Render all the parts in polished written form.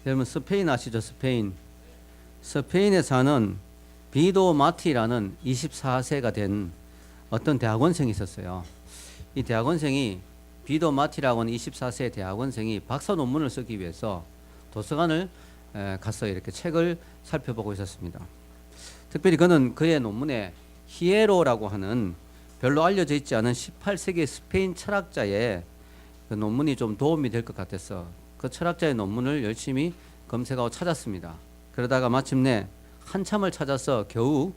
여러분 스페인 아시죠? 스페인에 사는 비도 마티라는 24세가 된 어떤 대학원생이 있었어요. 이 대학원생이 비도 마티라고 하는 24세 대학원생이 박사 논문을 쓰기 위해서 도서관을 가서 이렇게 책을 살펴보고 있었습니다. 특별히 그는 그의 논문에 히에로라고 하는 별로 알려져 있지 않은 18세기 스페인 철학자의 그 논문이 좀 도움이 될 것 같아서 그 철학자의 논문을 열심히 검색하고 찾았습니다. 그러다가 마침내 한참을 찾아서 겨우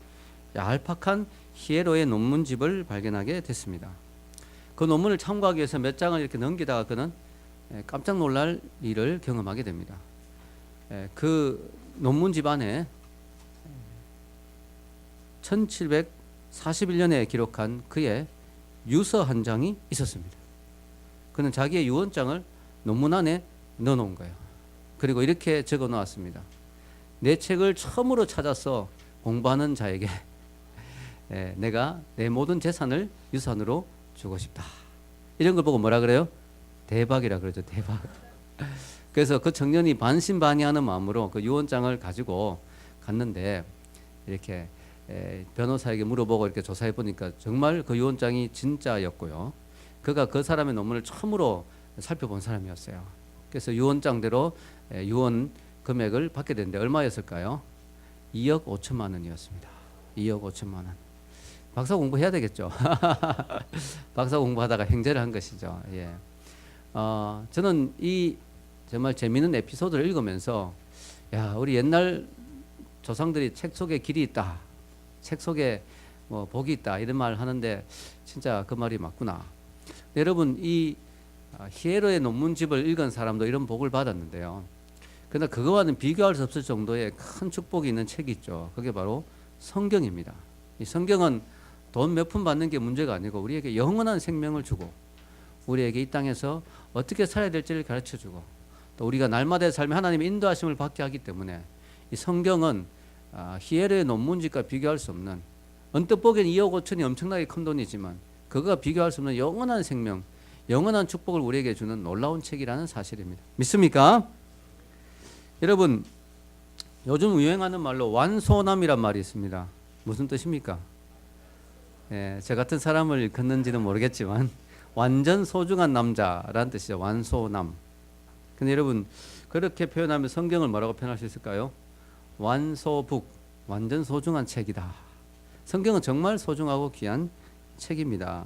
얄팍한 히에로의 논문집을 발견하게 됐습니다. 그 논문을 참고하기 위해서 몇 장을 이렇게 넘기다가 그는 깜짝 놀랄 일을 경험하게 됩니다. 그 논문집 안에 1741년에 기록한 그의 유서 한 장이 있었습니다. 그는 자기의 유언장을 논문 안에 넣어놓은 거예요. 그리고 이렇게 적어 놓았습니다. 내 책을 처음으로 찾아서 공부하는 자에게 내가 내 모든 재산을 유산으로 주고 싶다. 이런 걸 보고 뭐라 그래요? 대박이라 그러죠. 대박. 그래서 그 청년이 반신반의하는 마음으로 그 유언장을 가지고 갔는데 이렇게 변호사에게 물어보고 이렇게 조사해 보니까 정말 그 유언장이 진짜였고요. 그가 그 사람의 논문을 처음으로 살펴본 사람이었어요. 그래서 유언장대로 유언 금액을 받게 됐는데 얼마였을까요? 2억 5천만 원이었습니다. 2억 5천만 원. 박사 공부해야 되겠죠. 박사 공부하다가 행제를 한 것이죠. 예. 저는 이 정말 재미있는 에피소드를 읽으면서 야, 우리 옛날 조상들이 책 속에 길이 있다. 책 속에 뭐 복이 있다. 이런 말 하는데 진짜 그 말이 맞구나. 여러분 이 히에로의 논문집을 읽은 사람도 이런 복을 받았는데요. 그러나 그거와는 비교할 수 없을 정도의 큰 축복이 있는 책이 있죠. 그게 바로 성경입니다. 이 성경은 돈 몇 푼 받는 게 문제가 아니고 우리에게 영원한 생명을 주고 우리에게 이 땅에서 어떻게 살아야 될지를 가르쳐주고 또 우리가 날마다의 삶에 하나님의 인도하심을 받게 하기 때문에 이 성경은 히에로의 논문집과 비교할 수 없는 언뜻 보기엔 2억 5천이 엄청나게 큰 돈이지만 그거가 비교할 수 없는 영원한 생명, 영원한 축복을 우리에게 주는 놀라운 책이라는 사실입니다. 믿습니까? 여러분 요즘 유행하는 말로 완소남이란 말이 있습니다. 무슨 뜻입니까? 저 같은 사람을 일컫는지는 모르겠지만 완전 소중한 남자라는 뜻이죠. 완소남. 근데 여러분 그렇게 표현하면 성경을 뭐라고 표현할 수 있을까요? 완소북, 완전 소중한 책이다. 성경은 정말 소중하고 귀한 책입니다.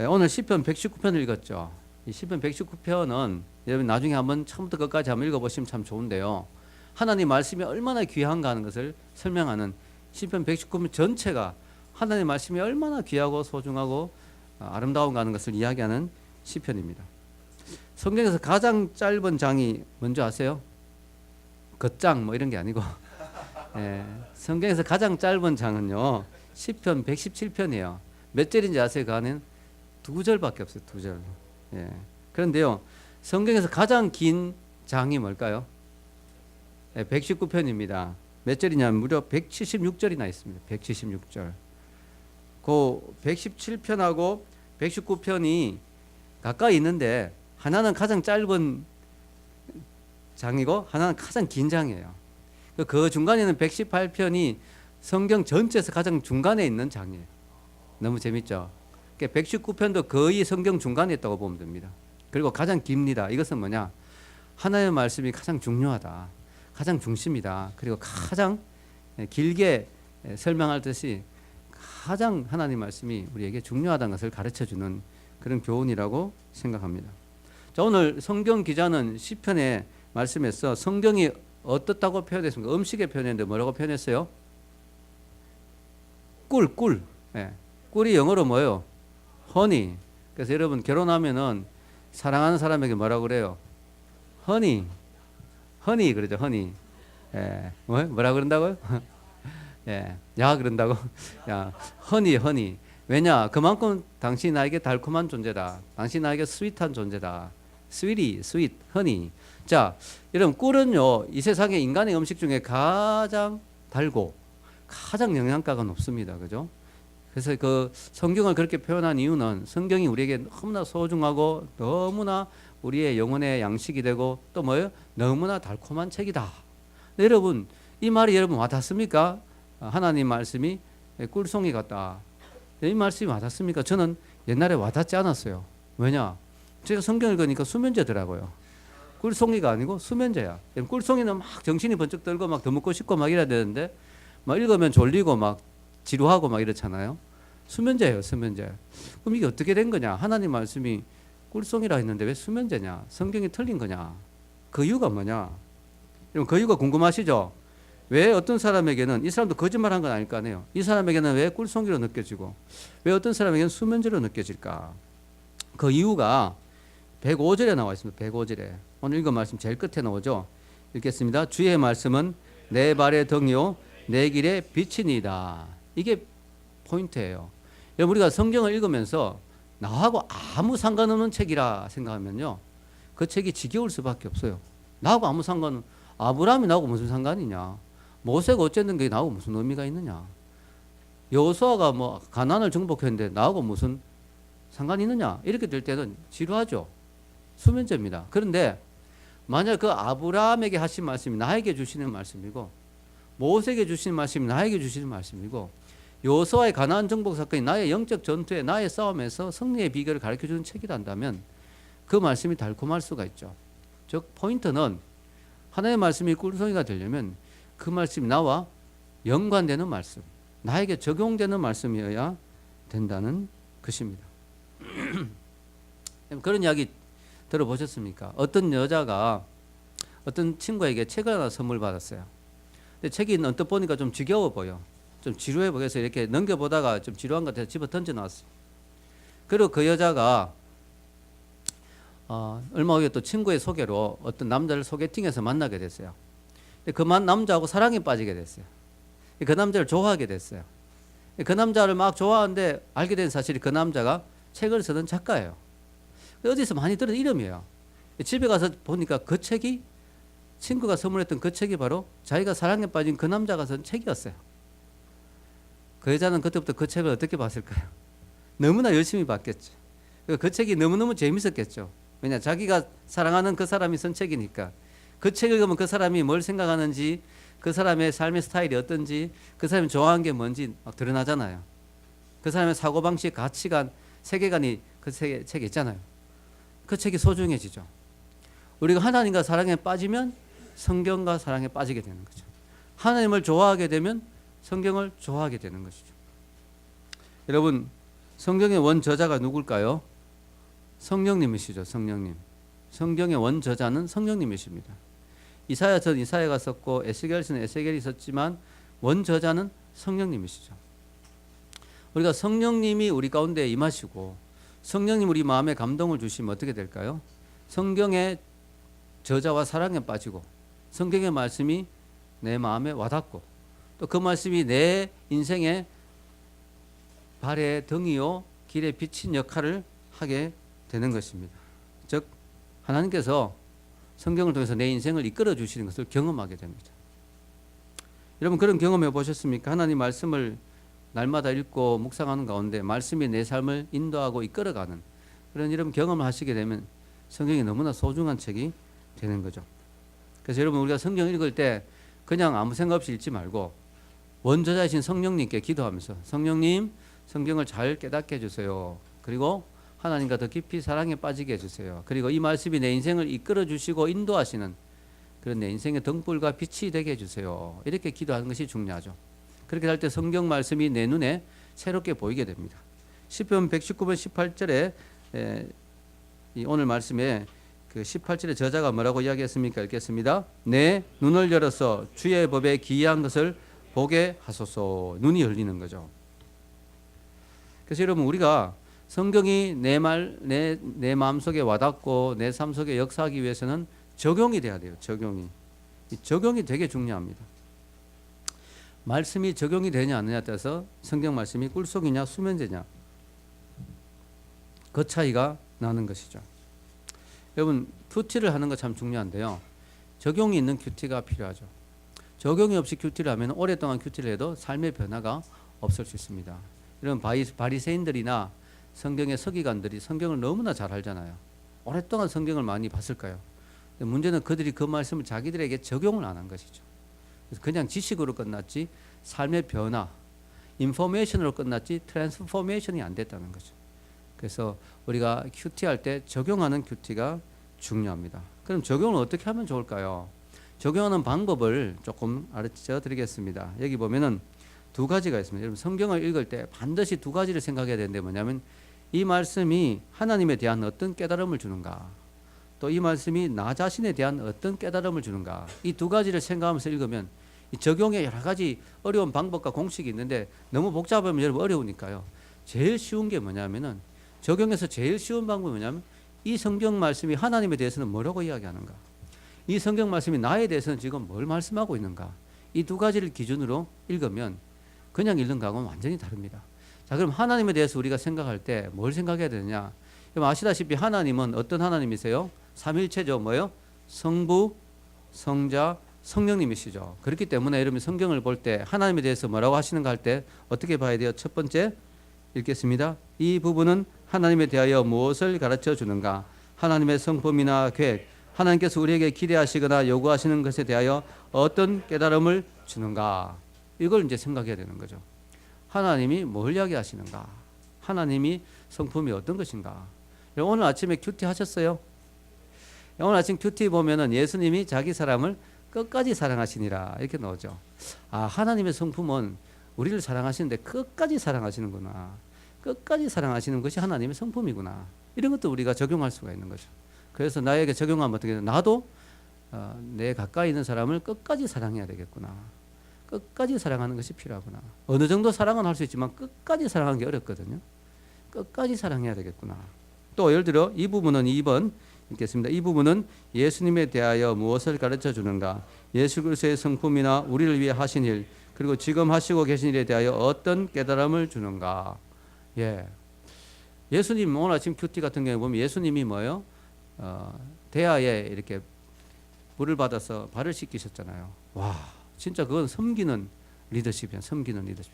오늘 시편 119편을 읽었죠. 이 시편 119편은 여러분 나중에 한번 처음부터 끝까지 한번 읽어보시면 참 좋은데요. 하나님 말씀이 얼마나 귀한가 하는 것을 설명하는 시편 119편 전체가 하나님 말씀이 얼마나 귀하고 소중하고 아름다운가 하는 것을 이야기하는 시편입니다. 성경에서 가장 짧은 장이 뭔지 아세요? 겉장 뭐 이런 게 아니고 성경에서 가장 짧은 장은요 시편 117편이에요. 몇 절인지 아세요? 그 안에는 2절밖에 없어요. 2절. 그런데요 성경에서 가장 긴 장이 뭘까요? 119편입니다. 몇 절이냐면 무려 176절이나 있습니다. 176절. 그 117편하고 119편이 가까이 있는데 하나는 가장 짧은 장이고 하나는 가장 긴 장이에요. 그 중간에 있는 118편이 성경 전체에서 가장 중간에 있는 장이에요. 너무 재밌죠? 119편도 거의 성경 중간에 있다고 보면 됩니다. 그리고 가장 깁니다. 이것은 뭐냐? 하나님의 말씀이 가장 중요하다. 가장 중심이다. 그리고 가장 길게 설명할 듯이 가장 하나님 말씀이 우리에게 중요하다는 것을 가르쳐주는 그런 교훈이라고 생각합니다. 자, 오늘 성경 기자는 시편의 말씀에서 성경이 어떻다고 표현했습니까? 음식에 표현했는데 뭐라고 표현했어요? 꿀. 꿀이 영어로 뭐예요? 허니. 그래서 여러분 결혼하면은 사랑하는 사람에게 뭐라고 그래요? 허니 그러죠. 허니. 뭐라 그런다고요? 야 그런다고? 야 허니. 왜냐? 그만큼 당신이 나에게 달콤한 존재다. 당신이 나에게 스윗한 존재다. 스윗, 허니. 자, 여러분 꿀은요 이 세상의 인간의 음식 중에 가장 달고 가장 영양가가 높습니다. 그죠? 그래서 그 성경을 그렇게 표현한 이유는 성경이 우리에게 너무나 소중하고 너무나 우리의 영혼의 양식이 되고 또 뭐예요? 너무나 달콤한 책이다. 여러분 이 말이 여러분 와닿습니까? 하나님 말씀이 꿀송이 같다. 이 말씀이 와닿습니까? 저는 옛날에 와닿지 않았어요. 왜냐? 제가 성경을 읽으니까 수면제더라고요. 꿀송이가 아니고 수면제야. 꿀송이는 막 정신이 번쩍 들고 막 더 먹고 싶고 막 이래야 되는데 막 읽으면 졸리고 막 지루하고 막 이렇잖아요. 수면제예요, 수면제. 그럼 이게 어떻게 된 거냐? 하나님 말씀이 꿀송이라 했는데 왜 수면제냐? 성경이 틀린 거냐? 그 이유가 뭐냐? 여러분 그 이유가 궁금하시죠? 왜 어떤 사람에게는 이 사람도 거짓말한 건 아닐 거 아니에요. 이 사람에게는 왜 꿀송이로 느껴지고 왜 어떤 사람에게는 수면제로 느껴질까? 그 이유가 105절에 나와 있습니다. 105절에. 오늘 읽은 말씀 제일 끝에 나오죠. 읽겠습니다. 주의 말씀은 내 발의 등이요 내 길의 빛이니이다. 이게 포인트예요. 여러분 우리가 성경을 읽으면서 나하고 아무 상관없는 책이라 생각하면요. 그 책이 지겨울 수밖에 없어요. 나하고 아무 상관은 아브라함이 나하고 무슨 상관이냐. 모세가 어쨌든 게 나하고 무슨 의미가 있느냐. 여호수아가 뭐 가나안을 정복했는데 나하고 무슨 상관이 있느냐. 이렇게 될 때는 지루하죠. 수면제입니다. 그런데 만약 그 아브라함에게 하신 말씀이 나에게 주시는 말씀이고 모세에게 주시는 말씀이 나에게 주시는 말씀이고 여호수아의 가나안 정복 사건이 나의 영적 전투에 나의 싸움에서 승리의 비결을 가르쳐주는 책이란다면 그 말씀이 달콤할 수가 있죠. 즉 포인트는 하나님의 말씀이 꿀송이가 되려면 그 말씀이 나와 연관되는 말씀, 나에게 적용되는 말씀이어야 된다는 것입니다. 그런 이야기 들어보셨습니까? 어떤 여자가 어떤 친구에게 책을 하나 선물 받았어요. 근데 책이 언뜻 보니까 좀 지겨워 보여. 좀 지루해 보여서 이렇게 넘겨보다가 좀 지루한 것 같아서 집어 던져 놨어요. 그리고 그 여자가 얼마 후에 또 친구의 소개로 어떤 남자를 소개팅해서 만나게 됐어요. 근데 그 남자하고 사랑에 빠지게 됐어요. 그 남자를 좋아하게 됐어요. 그 남자를 막 좋아하는데 알게 된 사실이 그 남자가 책을 쓰는 작가예요. 어디서 많이 들은 이름이에요. 집에 가서 보니까 그 책이 친구가 선물했던 그 책이 바로 자기가 사랑에 빠진 그 남자가 쓴 책이었어요. 그 여자는 그때부터 그 책을 어떻게 봤을까요? 너무나 열심히 봤겠죠. 그 책이 너무너무 재밌었겠죠. 왜냐 자기가 사랑하는 그 사람이 쓴 책이니까 그 책을 읽으면 그 사람이 뭘 생각하는지 그 사람의 삶의 스타일이 어떤지 그 사람이 좋아하는 게 뭔지 막 드러나잖아요. 그 사람의 사고방식, 가치관, 세계관이 그 책에 있잖아요. 그 책이 소중해지죠. 우리가 하나님과 사랑에 빠지면 성경과 사랑에 빠지게 되는 거죠. 하나님을 좋아하게 되면 성경을 좋아하게 되는 것이죠. 여러분 성경의 원저자가 누굴까요? 성령님이시죠. 성령님. 성경의 원저자는 성령님이십니다. 이사야서는 이사야가 썼고 에스겔서는 에스겔이 썼지만 원저자는 성령님이시죠. 우리가 성령님이 우리 가운데 임하시고 성령님 우리 마음에 감동을 주시면 어떻게 될까요? 성경의 저자와 사랑에 빠지고 성경의 말씀이 내 마음에 와닿고 또 그 말씀이 내 인생의 발의 등이요 길에 비친 역할을 하게 되는 것입니다. 즉 하나님께서 성경을 통해서 내 인생을 이끌어 주시는 것을 경험하게 됩니다. 여러분 그런 경험해 보셨습니까? 하나님 말씀을 날마다 읽고 묵상하는 가운데 말씀이 내 삶을 인도하고 이끌어가는 그런 이런 경험을 하시게 되면 성경이 너무나 소중한 책이 되는 거죠. 그래서 여러분 우리가 성경 읽을 때 그냥 아무 생각 없이 읽지 말고 원저자이신 성령님께 기도하면서 성령님 성경을 잘 깨닫게 해주세요. 그리고 하나님과 더 깊이 사랑에 빠지게 해주세요. 그리고 이 말씀이 내 인생을 이끌어 주시고 인도하시는 그런 내 인생의 등불과 빛이 되게 해주세요. 이렇게 기도하는 것이 중요하죠. 그렇게 할 때 성경 말씀이 내 눈에 새롭게 보이게 됩니다. 시편 119편 18절에 오늘 말씀에 그 18절의 저자가 뭐라고 이야기했습니까? 읽겠습니다. 내 눈을 열어서 주의 법에 기이한 것을 보게 하소서. 눈이 열리는 거죠. 그래서 여러분 우리가 성경이 내 마음속에 와닿고 내 삶 속에 역사하기 위해서는 적용이 돼야 돼요. 적용이 되게 중요합니다. 말씀이 적용이 되냐 안 되냐에 따라서 성경 말씀이 꿀속이냐 수면제냐 그 차이가 나는 것이죠. 여러분 큐티를 하는 거 참 중요한데요. 적용이 있는 큐티가 필요하죠. 적용이 없이 큐티를 하면 오랫동안 큐티를 해도 삶의 변화가 없을 수 있습니다. 이런 바리새인들이나 성경의 서기관들이 성경을 너무나 잘 알잖아요. 오랫동안 성경을 많이 봤을까요? 근데 문제는 그들이 그 말씀을 자기들에게 적용을 안 한 것이죠. 그래서 그냥 지식으로 끝났지 삶의 변화, 인포메이션으로 끝났지 트랜스포메이션이 안 됐다는 거죠. 그래서 우리가 큐티 할 때 적용하는 큐티가 중요합니다. 그럼 적용을 어떻게 하면 좋을까요? 적용하는 방법을 조금 가르쳐 드리겠습니다. 여기 보면은 두 가지가 있습니다. 여러분 성경을 읽을 때 반드시 두 가지를 생각해야 되는데 뭐냐면 이 말씀이 하나님에 대한 어떤 깨달음을 주는가, 또 이 말씀이 나 자신에 대한 어떤 깨달음을 주는가, 이 두 가지를 생각하면서 읽으면 이 적용에 여러 가지 어려운 방법과 공식이 있는데 너무 복잡하면 여러분 어려우니까요. 제일 쉬운 게 뭐냐면은 적용에서 제일 쉬운 방법이 뭐냐면 이 성경 말씀이 하나님에 대해서는 뭐라고 이야기하는가, 이 성경 말씀이 나에 대해서는 지금 뭘 말씀하고 있는가, 이 두 가지를 기준으로 읽으면 그냥 읽는 거하고는 완전히 다릅니다. 자, 그럼 하나님에 대해서 우리가 생각할 때 뭘 생각해야 되느냐? 여러분 아시다시피 하나님은 어떤 하나님이세요? 삼일체죠. 뭐요? 성부, 성자, 성령님이시죠. 그렇기 때문에 여러분 성경을 볼 때 하나님에 대해서 뭐라고 하시는가 할 때 어떻게 봐야 돼요? 첫 번째 읽겠습니다. 이 부분은 하나님에 대하여 무엇을 가르쳐 주는가? 하나님의 성품이나 계획, 하나님께서 우리에게 기대하시거나 요구하시는 것에 대하여 어떤 깨달음을 주는가? 이걸 이제 생각해야 되는 거죠. 하나님이 뭘 이야기하시는가? 하나님이 성품이 어떤 것인가? 오늘 아침에 큐티 하셨어요? 오늘 아침 큐티 보면은 예수님이 자기 사람을 끝까지 사랑하시니라 이렇게 나오죠. 아, 하나님의 성품은 우리를 사랑하시는데 끝까지 사랑하시는구나. 끝까지 사랑하시는 것이 하나님의 성품이구나. 이런 것도 우리가 적용할 수가 있는 거죠. 그래서 나에게 적용하면 어떻게 되나? 나도 내 가까이 있는 사람을 끝까지 사랑해야 되겠구나. 끝까지 사랑하는 것이 필요하구나. 어느 정도 사랑은 할 수 있지만 끝까지 사랑하는 게 어렵거든요. 끝까지 사랑해야 되겠구나. 또 예를 들어 이 부분은 2번 읽겠습니다. 이 부분은 예수님에 대하여 무엇을 가르쳐 주는가? 예수 그리스도의 성품이나 우리를 위해 하신 일, 그리고 지금 하시고 계신 일에 대하여 어떤 깨달음을 주는가? 예. 예수님 오늘 아침 큐티 같은 경우에 보면 예수님이 뭐예요? 대야에 이렇게 물을 받아서 발을 씻기셨잖아요. 와, 진짜 그건 섬기는 리더십이야. 섬기는 리더십.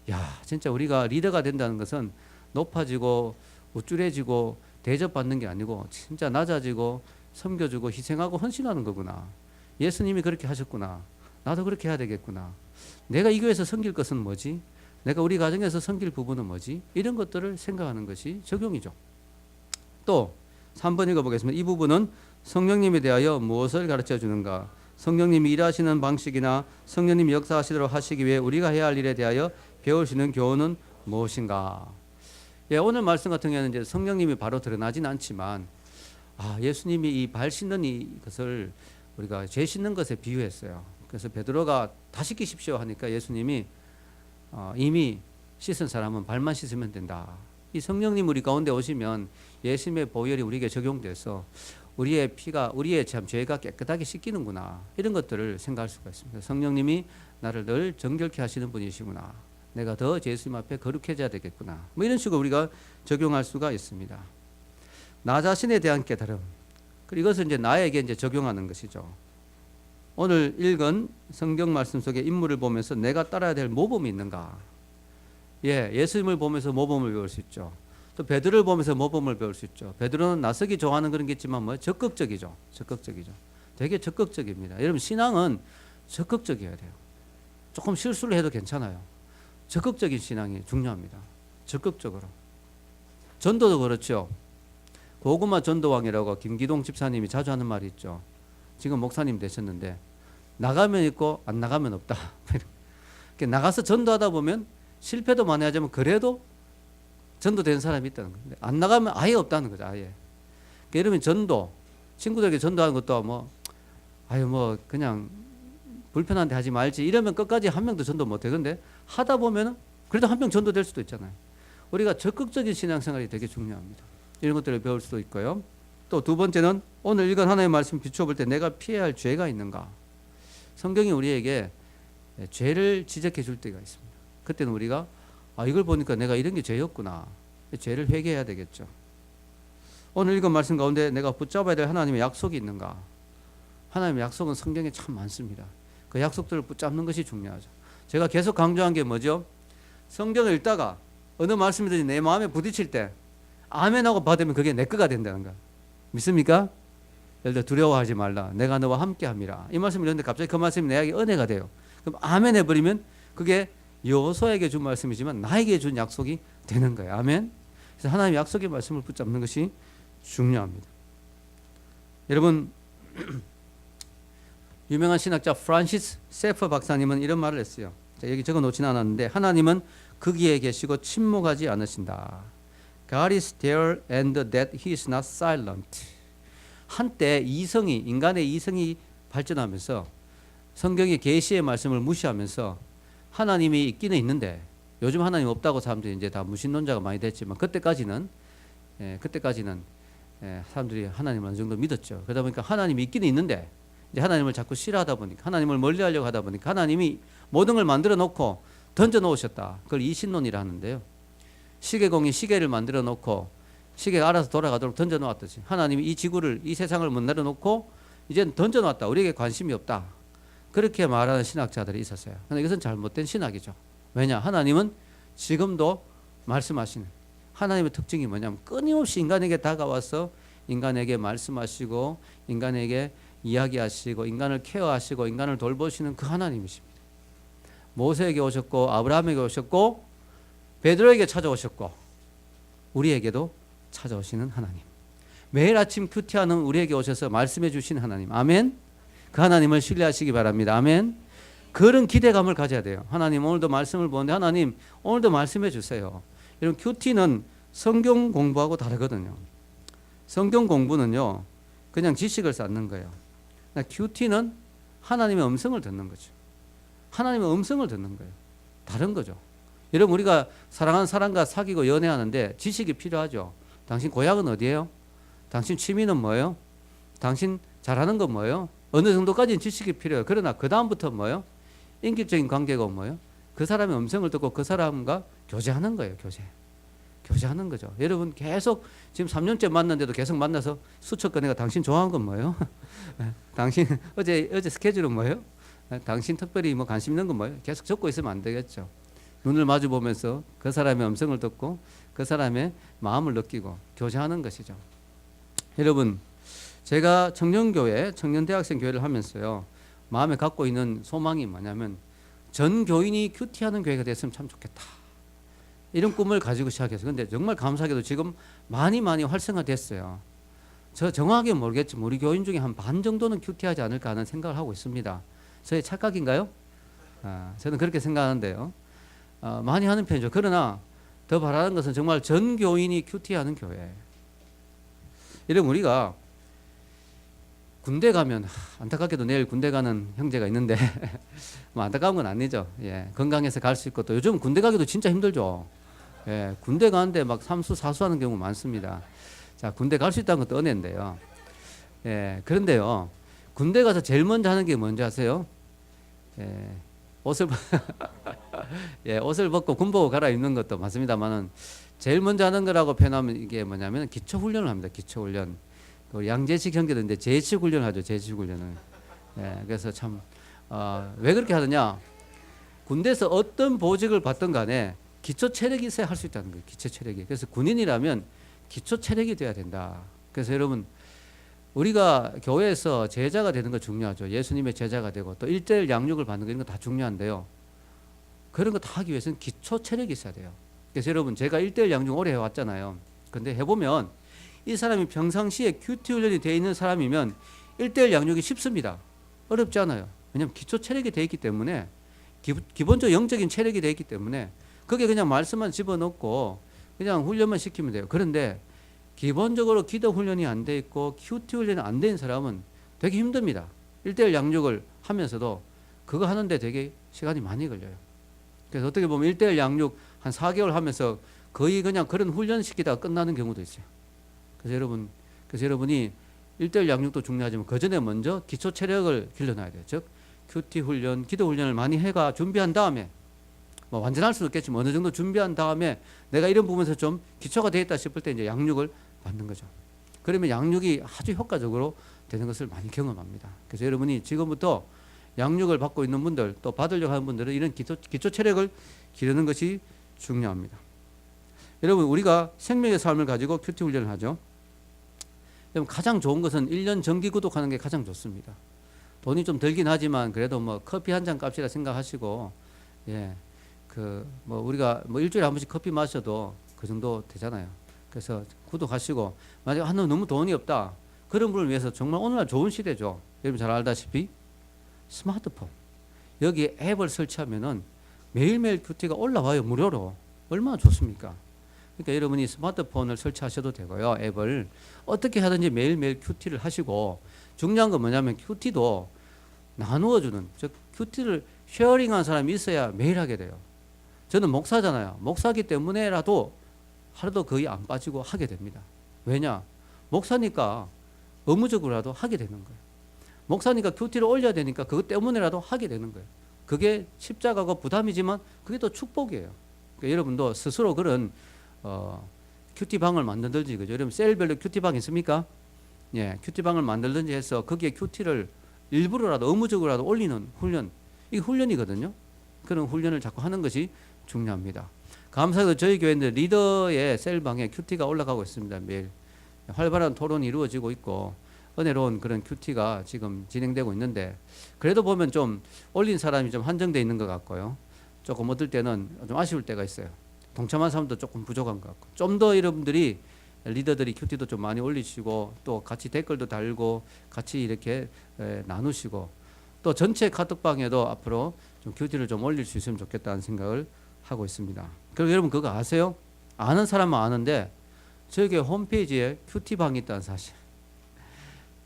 야, 진짜 우리가 리더가 된다는 것은 높아지고 우쭐해지고 대접받는 게 아니고 진짜 낮아지고 섬겨주고 희생하고 헌신하는 거구나. 예수님이 그렇게 하셨구나. 나도 그렇게 해야 되겠구나. 내가 이 교회에서 섬길 것은 뭐지? 내가 우리 가정에서 섬길 부분은 뭐지? 이런 것들을 생각하는 것이 적용이죠. 또 3번 읽어보겠습니다. 이 부분은 성령님에 대하여 무엇을 가르쳐 주는가? 성령님이 일하시는 방식이나 성령님이 역사하시도록 하시기 위해 우리가 해야 할 일에 대하여 배울 수 있는 교훈은 무엇인가? 예, 오늘 말씀 같은 경우에는 이제 성령님이 바로 드러나진 않지만 예수님이 이 발 씻는 이것을 우리가 죄 씻는 것에 비유했어요. 그래서 베드로가 다 씻기십시오 하니까 예수님이 이미 씻은 사람은 발만 씻으면 된다. 이 성령님 우리 가운데 오시면 예수님의 보혈이 우리에게 적용돼서 우리의 피가 우리의 참 죄가 깨끗하게 씻기는구나. 이런 것들을 생각할 수가 있습니다. 성령님이 나를 늘 정결케 하시는 분이시구나. 내가 더 예수님 앞에 거룩해져야 되겠구나. 뭐 이런 식으로 우리가 적용할 수가 있습니다. 나 자신에 대한 깨달음. 그리고 이것을 이제 나에게 이제 적용하는 것이죠. 오늘 읽은 성경 말씀 속에 인물을 보면서 내가 따라야 될 모범이 있는가? 예, 예수님을 보면서 모범을 배울 수 있죠. 또 베드로를 보면서 모범을 배울 수 있죠. 베드로는 나서기 좋아하는 그런 게 있지만 뭐 적극적이죠. 적극적이죠. 되게 적극적입니다. 여러분 신앙은 적극적이어야 돼요. 조금 실수를 해도 괜찮아요. 적극적인 신앙이 중요합니다. 적극적으로. 전도도 그렇죠. 고구마 전도왕이라고 김기동 집사님이 자주 하는 말이 있죠. 지금 목사님 되셨는데 나가면 있고 안 나가면 없다. 나가서 전도하다 보면 실패도 많이 하지만 그래도 전도된 사람이 있다는 거예요. 안 나가면 아예 없다는 거죠. 아예. 그러니까 여러분 전도, 친구들에게 전도하는 것도 뭐 그냥 불편한데 하지 말지 이러면 끝까지 한 명도 전도 못해. 근데 하다 보면 그래도 한 명 전도될 수도 있잖아요. 우리가 적극적인 신앙생활이 되게 중요합니다. 이런 것들을 배울 수도 있고요. 또 두 번째는 오늘 읽은 하나님의 말씀 비춰볼 때 내가 피해야 할 죄가 있는가? 성경이 우리에게 죄를 지적해 줄 때가 있습니다. 그때는 우리가 이걸 보니까 내가 이런 게 죄였구나. 죄를 회개해야 되겠죠. 오늘 읽은 말씀 가운데 내가 붙잡아야 될 하나님의 약속이 있는가? 하나님의 약속은 성경에 참 많습니다. 그 약속들을 붙잡는 것이 중요하죠. 제가 계속 강조한 게 뭐죠? 성경을 읽다가 어느 말씀이든지 내 마음에 부딪힐 때 아멘하고 받으면 그게 내 거가 된다는 거. 믿습니까? 예를 들어 두려워하지 말라. 내가 너와 함께 함이라. 이 말씀을 읽는데 갑자기 그 말씀이 내에게 은혜가 돼요. 그럼 아멘 해버리면 그게 여호수아에게 준 말씀이지만 나에게 준 약속이 되는 거예요. 아멘. 그래서 하나님의 약속의 말씀을 붙잡는 것이 중요합니다. 여러분 유명한 신학자 프란시스 세퍼 박사님은 이런 말을 했어요. 자, 여기 적어 놓지는 않았는데 하나님은 거기에 계시고 침묵하지 않으신다. God is there and that he is not silent. 한때 인간의 이성이 발전하면서 성경의 계시의 말씀을 무시하면서 하나님이 있기는 있는데 요즘 하나님 없다고 사람들이 이제 다 무신론자가 많이 됐지만 그때까지는 사람들이 하나님을 어느 정도 믿었죠. 그러다 보니까 하나님이 있기는 있는데 이제 하나님을 자꾸 싫어하다 보니까 하나님을 멀리하려고 하다 보니까 하나님이 모든 걸 만들어 놓고 던져 놓으셨다. 그걸 이신론이라 하는데요. 시계공이 시계를 만들어 놓고 시계가 알아서 돌아가도록 던져 놓았듯이 하나님이 이 지구를 이 세상을 만들어 놓고 이제는 던져 놨다. 우리에게 관심이 없다. 그렇게 말하는 신학자들이 있었어요. 그런데 이것은 잘못된 신학이죠. 왜냐? 하나님은 지금도 말씀하시는 하나님의 특징이 뭐냐면 끊임없이 인간에게 다가와서 인간에게 말씀하시고 인간에게 이야기하시고 인간을 케어하시고 인간을 돌보시는 그 하나님이십니다. 모세에게 오셨고 아브라함에게 오셨고 베드로에게 찾아오셨고 우리에게도 찾아오시는 하나님. 매일 아침 큐티하는 우리에게 오셔서 말씀해 주신 하나님. 아멘. 그 하나님을 신뢰하시기 바랍니다. 아멘. 그런 기대감을 가져야 돼요. 하나님 오늘도 말씀을 보는데 하나님 오늘도 말씀해 주세요. 여러분 큐티는 성경 공부하고 다르거든요. 성경 공부는요 그냥 지식을 쌓는 거예요. 큐티는 하나님의 음성을 듣는 거죠. 하나님의 음성을 듣는 거예요. 다른 거죠. 여러분 우리가 사랑하는 사람과 사귀고 연애하는데 지식이 필요하죠. 당신 고향은 어디예요? 당신 취미는 뭐예요? 당신 잘하는 건 뭐예요? 어느 정도까지는 지식이 필요해요. 그러나 그 다음부터 뭐예요? 인격적인 관계가 뭐예요? 그 사람의 음성을 듣고 그 사람과 교제하는 거예요. 교제하는 거죠. 여러분 계속 지금 3년째 만났는데도 계속 만나서 수첩 꺼내가 당신 좋아하는 건 뭐예요? 당신 어제 스케줄은 뭐예요? 당신 특별히 뭐 관심 있는 건 뭐예요? 계속 적고 있으면 안 되겠죠. 눈을 마주 보면서 그 사람의 음성을 듣고 그 사람의 마음을 느끼고 교제하는 것이죠. 여러분 제가 청년교회, 청년대학생 교회를 하면서요 마음에 갖고 있는 소망이 뭐냐면 전 교인이 큐티하는 교회가 됐으면 참 좋겠다. 이런 꿈을 가지고 시작했어요. 근데 정말 감사하게도 지금 많이 활성화됐어요. 저 정확하게 모르겠지만 우리 교인 중에 한 반 정도는 큐티하지 않을까 하는 생각을 하고 있습니다. 저의 착각인가요? 저는 그렇게 생각하는데요. 많이 하는 편이죠. 그러나 더 바라는 것은 정말 전 교인이 큐티하는 교회. 이러면 우리가 군대 가면 안타깝게도 내일 군대 가는 형제가 있는데 뭐 안타까운 건 아니죠. 예, 건강해서 갈 수 있고 또 요즘 군대 가기도 진짜 힘들죠. 예, 군대 가는데 막 삼수 사수하는 경우 많습니다. 자, 군대 갈 수 있다는 것도 은혜인데요. 예, 그런데요, 군대 가서 제일 먼저 하는 게 뭔지 아세요? 예, 옷을 벗고 군복을 갈아입는 것도 맞습니다만은 제일 먼저 하는 거라고 표현하면 이게 뭐냐면 기초훈련을 합니다. 기초훈련. 우리 양재식 형제들인데 재직훈련을 하죠. 재직훈련을. 예, 그래서 참 왜 그렇게 하느냐? 군대에서 어떤 보직을 받든 간에 기초 체력이 있어야 할 수 있다는 거예요. 기초 체력이. 그래서 군인이라면 기초 체력이 돼야 된다. 그래서 여러분 우리가 교회에서 제자가 되는 거 중요하죠. 예수님의 제자가 되고 또 1:1 양육을 받는 거 이런 거 다 중요한데요. 그런 거 다 하기 위해서는 기초 체력이 있어야 돼요. 그래서 여러분 제가 1:1 양육 오래 해왔잖아요. 근데 해보면 이 사람이 평상시에 큐티 훈련이 되어 있는 사람이면 1:1 양육이 쉽습니다. 어렵지 않아요. 왜냐하면 기초 체력이 되어 있기 때문에 기본적 영적인 체력이 되어 있기 때문에 그게 그냥 말씀만 집어넣고 그냥 훈련만 시키면 돼요. 그런데 기본적으로 기도 훈련이 안 돼 있고 큐티 훈련이 안 된 사람은 되게 힘듭니다. 1:1 양육을 하면서도 그거 하는데 되게 시간이 많이 걸려요. 그래서 어떻게 보면 1:1 양육 한 4개월 하면서 거의 그냥 그런 훈련 시키다가 끝나는 경우도 있어요. 그래서 여러분이 1:1 양육도 중요하지만 그 전에 먼저 기초 체력을 길러놔야 돼요. 즉 큐티 훈련, 기도 훈련을 많이 해가 준비한 다음에 뭐 완전할 수는 없겠지만 어느 정도 준비한 다음에 내가 이런 부분에서 좀 기초가 되어 있다 싶을 때 이제 양육을 받는 거죠. 그러면 양육이 아주 효과적으로 되는 것을 많이 경험합니다. 그래서 여러분이 지금부터 양육을 받고 있는 분들 또 받으려고 하는 분들은 이런 기초 체력을 기르는 것이 중요합니다. 여러분 우리가 생명의 삶을 가지고 큐티 훈련을 하죠. 여러분 가장 좋은 것은 1년 정기 구독하는 게 가장 좋습니다. 돈이 좀 들긴 하지만 그래도 뭐 커피 한 잔 값이라 생각하시고, 예, 그 뭐 우리가 뭐 일주일에 한 번씩 커피 마셔도 그 정도 되잖아요. 그래서 구독하시고, 만약에 너무 돈이 없다 그런 분을 위해서 정말 오늘날 좋은 시대죠. 여러분 잘 알다시피 스마트폰 여기에 앱을 설치하면은 매일매일 큐티가 올라와요. 무료로. 얼마나 좋습니까? 그러니까 여러분이 스마트폰을 설치하셔도 되고요. 앱을 어떻게 하든지 매일매일 큐티를 하시고, 중요한 건 뭐냐면 큐티도 나누어주는, 즉 큐티를 쉐어링한 사람이 있어야 매일 하게 돼요. 저는 목사잖아요. 목사기 때문에라도 하루도 거의 안 빠지고 하게 됩니다. 왜냐? 목사니까 의무적으로라도 하게 되는 거예요. 목사니까 큐티를 올려야 되니까 그것 때문에라도 하게 되는 거예요. 그게 십자가고 부담이지만 그게 또 축복이에요. 그러니까 여러분도 스스로 그런 큐티방을 만들든지, 그죠? 여러분 셀별로 큐티방 있습니까? 예, 큐티방을 만들든지 해서 거기에 큐티를 일부러라도 의무적으로라도 올리는 훈련, 이게 훈련이거든요. 그런 훈련을 자꾸 하는 것이 중요합니다. 감사하게도 저희 교회는 리더의 셀방에 큐티가 올라가고 있습니다. 매일 활발한 토론이 이루어지고 있고 은혜로운 그런 큐티가 지금 진행되고 있는데, 그래도 보면 좀 올린 사람이 좀 한정되어 있는 것 같고요. 조금 어떨 때는 좀 아쉬울 때가 있어요. 동참한 사람도 조금 부족한 것 같고, 좀 더 여러분들이 리더들이 큐티도 좀 많이 올리시고 또 같이 댓글도 달고 같이 이렇게 나누시고, 또 전체 카톡방에도 앞으로 좀 큐티를 좀 올릴 수 있으면 좋겠다는 생각을 하고 있습니다. 그리고 여러분 그거 아세요? 아는 사람은 아는데 저희 홈페이지에 큐티방이 있다는 사실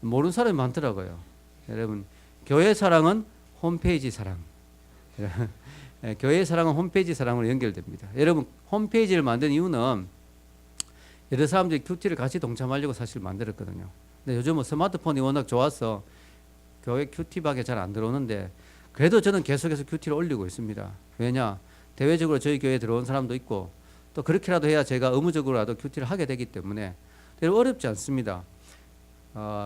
모르는 사람이 많더라고요. 여러분 교회 사랑은 홈페이지 사랑. 교회 사랑은 홈페이지 사랑으로 연결됩니다. 여러분 홈페이지를 만든 이유는 여러 사람들이 큐티를 같이 동참하려고 사실 만들었거든요. 근데 요즘은 스마트폰이 워낙 좋아서 교회 큐티방에 잘 안 들어오는데, 그래도 저는 계속해서 큐티를 올리고 있습니다. 왜냐? 대외적으로 저희 교회에 들어온 사람도 있고, 또 그렇게라도 해야 제가 의무적으로라도 큐티를 하게 되기 때문에 어렵지 않습니다.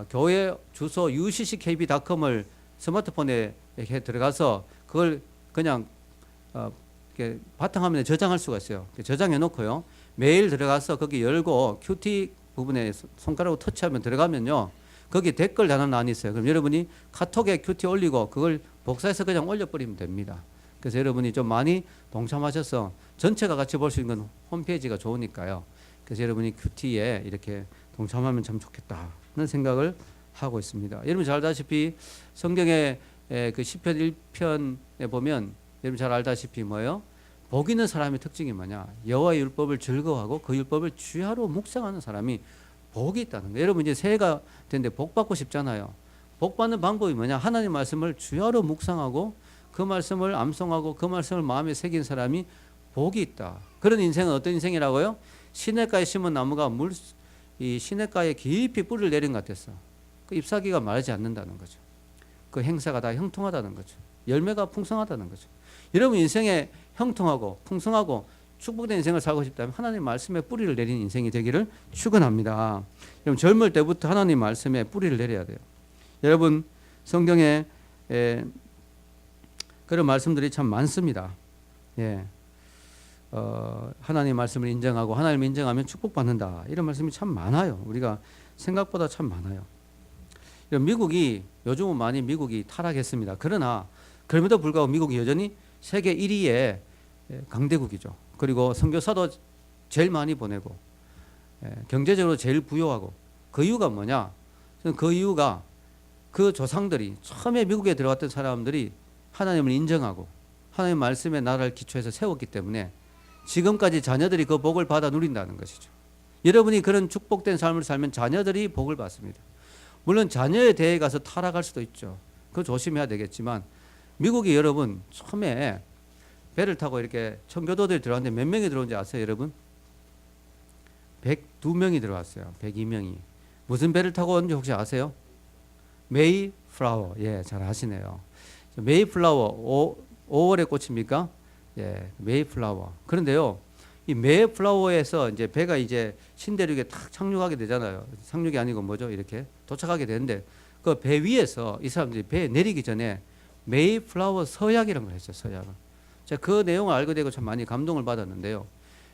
교회 주소 ucckb.com을 스마트폰에 이렇게 들어가서 그걸 그냥 이렇게 바탕화면에 저장할 수가 있어요. 저장해 놓고요. 매일 들어가서 거기 열고 큐티 부분에 손가락으로 터치하면 들어가면요. 거기 댓글 다는 란이 있어요. 그럼 여러분이 카톡에 큐티 올리고 그걸 복사해서 그냥 올려버리면 됩니다. 그래서 여러분이 좀 많이 동참하셔서 전체가 같이 볼 수 있는 건 홈페이지가 좋으니까요. 그래서 여러분이 큐티에 이렇게 동참하면 참 좋겠다는 생각을 하고 있습니다. 여러분 잘 알다시피 성경의 그 시편 1편에 보면 여러분 잘 알다시피 뭐예요? 복 있는 사람의 특징이 뭐냐? 여호와의 율법을 즐거워하고 그 율법을 주야로 묵상하는 사람이 복이 있다는 거예요. 여러분 이제 새해가 됐는데 복 받고 싶잖아요. 복 받는 방법이 뭐냐? 하나님 말씀을 주야로 묵상하고 그 말씀을 암송하고 그 말씀을 마음에 새긴 사람이 복이 있다. 그런 인생은 어떤 인생이라고요? 시냇가에 심은 나무가 이 시냇가에 깊이 뿌리를 내린 것 같았어. 그 잎사귀가 마르지 않는다는 거죠. 그 행사가 다 형통하다는 거죠. 열매가 풍성하다는 거죠. 여러분 인생에 형통하고 풍성하고 축복된 인생을 살고 싶다면 하나님 말씀에 뿌리를 내린 인생이 되기를 축원합니다. 여러분 젊을 때부터 하나님 말씀에 뿌리를 내려야 돼요. 여러분 성경에 그런 말씀들이 참 많습니다. 예, 하나님 말씀을 인정하고 하나님을 인정하면 축복받는다. 이런 말씀이 참 많아요. 우리가 생각보다 참 많아요. 미국이 요즘은 많이 미국이 타락했습니다. 그러나 그럼에도 불구하고 미국이 여전히 세계 1위의 강대국이죠. 그리고 선교사도 제일 많이 보내고 경제적으로 제일 부유하고, 그 이유가 뭐냐? 그 이유가 그 조상들이 처음에 미국에 들어왔던 사람들이 하나님을 인정하고 하나님 말씀의 나라를 기초해서 세웠기 때문에 지금까지 자녀들이 그 복을 받아 누린다는 것이죠. 여러분이 그런 축복된 삶을 살면 자녀들이 복을 받습니다. 물론 자녀에 대해 가서 타락할 수도 있죠. 그거 조심해야 되겠지만 미국이 여러분 처음에 배를 타고 이렇게 청교도들이 들어왔는데 몇 명이 들어온지 아세요, 여러분? 102명이 들어왔어요. 102명이. 무슨 배를 타고 온지 혹시 아세요? 메이플라워. 예, 잘 아시네요. 메이플라워 5월의 꽃입니까? 예, 메이플라워. 그런데요, 이 메이플라워에서 이제 배가 이제 신대륙에 탁 착륙하게 되잖아요. 상륙이 아니고 뭐죠? 이렇게 도착하게 되는데 그 배 위에서 이 사람들이 배에 내리기 전에 메이플라워 서약이라는 걸 했어요. 서약을. 제가 그 내용을 알게 되고 참 많이 감동을 받았는데요.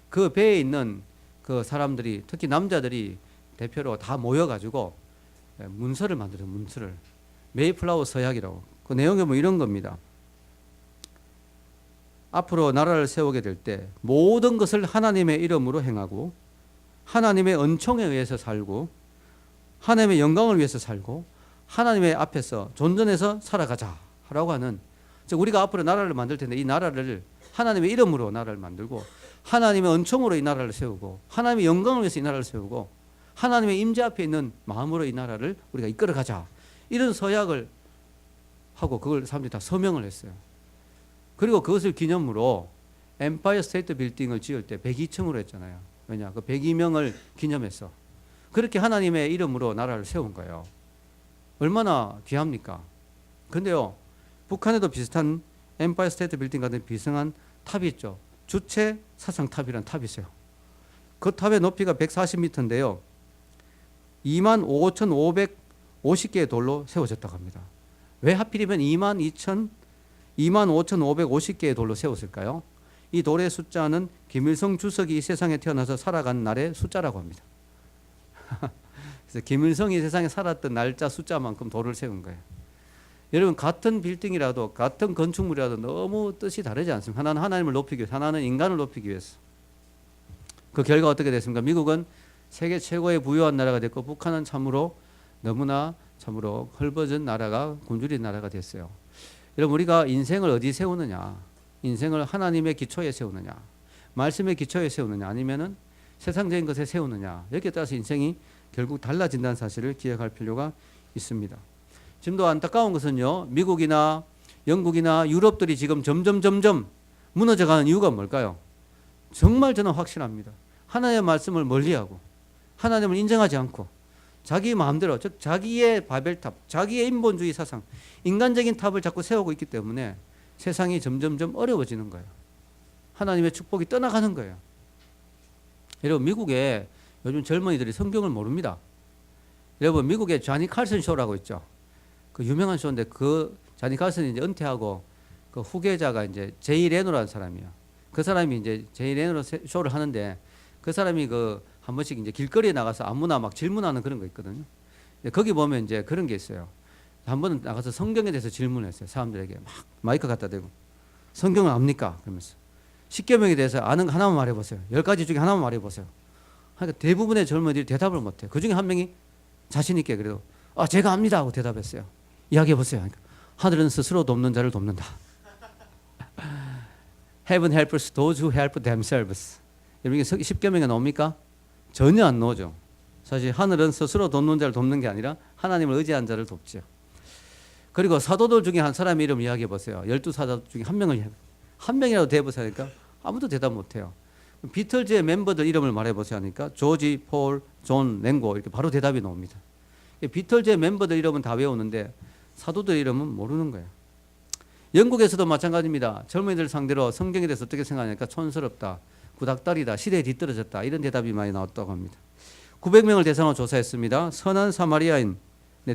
그 배에 있는 그 사람들이, 특히 남자들이 대표로 다 모여가지고 문서를 만들어요. 문서를. 메이플라워 서약이라고. 그 내용이 뭐 이런 겁니다. 앞으로 나라를 세우게 될 때 모든 것을 하나님의 이름으로 행하고 하나님의 은총에 의해서 살고 하나님의 영광을 위해서 살고 하나님의 앞에서 존전해서 살아가자라고 하는, 즉 우리가 앞으로 나라를 만들 텐데 이 나라를 하나님의 이름으로 나라를 만들고 하나님의 은총으로 이 나라를 세우고 하나님의 영광을 위해서 이 나라를 세우고 하나님의 임재 앞에 있는 마음으로 이 나라를 우리가 이끌어가자, 이런 서약을 하고 그걸 사람들이 다 서명을 했어요. 그리고 그것을 기념으로 엠파이어 스테이트 빌딩을 지을 때 102층으로 했잖아요. 왜냐? 그 102명을 기념해서 그렇게 하나님의 이름으로 나라를 세운 거예요. 얼마나 귀합니까? 근데요, 북한에도 비슷한 엠파이어 스테이트 빌딩 같은 비슷한 탑이 있죠. 주체 사상탑이라는 탑이 있어요. 그 탑의 높이가 140m인데요. 25,550개의 돌로 세워졌다고 합니다. 왜 하필이면 25,550개의 돌로 세웠을까요? 이 돌의 숫자는 김일성 주석이 이 세상에 태어나서 살아간 날의 숫자라고 합니다. 그래서 김일성이 세상에 살았던 날짜 숫자만큼 돌을 세운 거예요. 여러분, 같은 빌딩이라도 같은 건축물이라도 너무 뜻이 다르지 않습니까? 하나는 하나님을 높이기 위해서, 하나는 인간을 높이기 위해서. 그 결과 어떻게 됐습니까? 미국은 세계 최고의 부유한 나라가 됐고 북한은 참으로 너무나 참으로 헐벗은 나라가, 굶주린 나라가 됐어요. 여러분, 우리가 인생을 어디 세우느냐? 인생을 하나님의 기초에 세우느냐? 말씀의 기초에 세우느냐? 아니면은 세상적인 것에 세우느냐? 여기에 따라서 인생이 결국 달라진다는 사실을 기억할 필요가 있습니다. 지금도 안타까운 것은요, 미국이나 영국이나 유럽들이 지금 점점 무너져가는 이유가 뭘까요? 정말 저는 확신합니다. 하나님의 말씀을 멀리하고 하나님을 인정하지 않고 자기 마음대로, 즉 자기의 바벨탑, 자기의 인본주의 사상, 인간적인 탑을 자꾸 세우고 있기 때문에 세상이 점점 어려워지는 거예요. 하나님의 축복이 떠나가는 거예요. 여러분, 미국에 요즘 젊은이들이 성경을 모릅니다. 여러분, 미국에 자니 칼슨 쇼라고 있죠. 그 유명한 쇼인데 그 자니 칼슨이 이제 은퇴하고 그 후계자가 이제 제이 레노라는 사람이에요. 그 사람이 이제 제이 레노 쇼를 하는데 그 사람이 그 한 번씩 이제 길거리에 나가서 아무나 막 질문하는 그런 거 있거든요. 거기 보면 이제 그런 게 있어요. 한 번은 나가서 성경에 대해서 질문했어요. 사람들에게 막 마이크 갖다 대고 성경을 압니까? 그러면서 10계명에 대해서 아는 거 하나만 말해보세요. 10가지 중에 하나만 말해보세요. 그러니까 대부분의 젊은이들이 대답을 못해요. 그 중에 한 명이 자신 있게 그래도 제가 압니다 하고 대답했어요. 이야기해보세요. 그러니까 하늘은 스스로 돕는 자를 돕는다. Heaven helps those who help themselves. 여러분, 이게 10계명에 나옵니까? 전혀 안 나오죠. 사실 하늘은 스스로 돕는 자를 돕는 게 아니라 하나님을 의지한 자를 돕죠. 그리고 사도들 중에 한 사람의 이름 이야기해보세요. 12사도 중에 한 명이라도 대보세요 하니까 아무도 대답 못해요. 비틀즈의 멤버들 이름을 말해보세요 하니까 조지, 폴, 존, 랭고 이렇게 바로 대답이 나옵니다. 비틀즈의 멤버들 이름은 다 외우는데 사도들 이름은 모르는 거예요. 영국에서도 마찬가지입니다. 젊은이들 상대로 성경에 대해서 어떻게 생각하니까 촌스럽다, 구닥다리다, 시대에 뒤떨어졌다, 이런 대답이 많이 나왔다고 합니다. 900명을 대상으로 조사했습니다. 선한 사마리아인에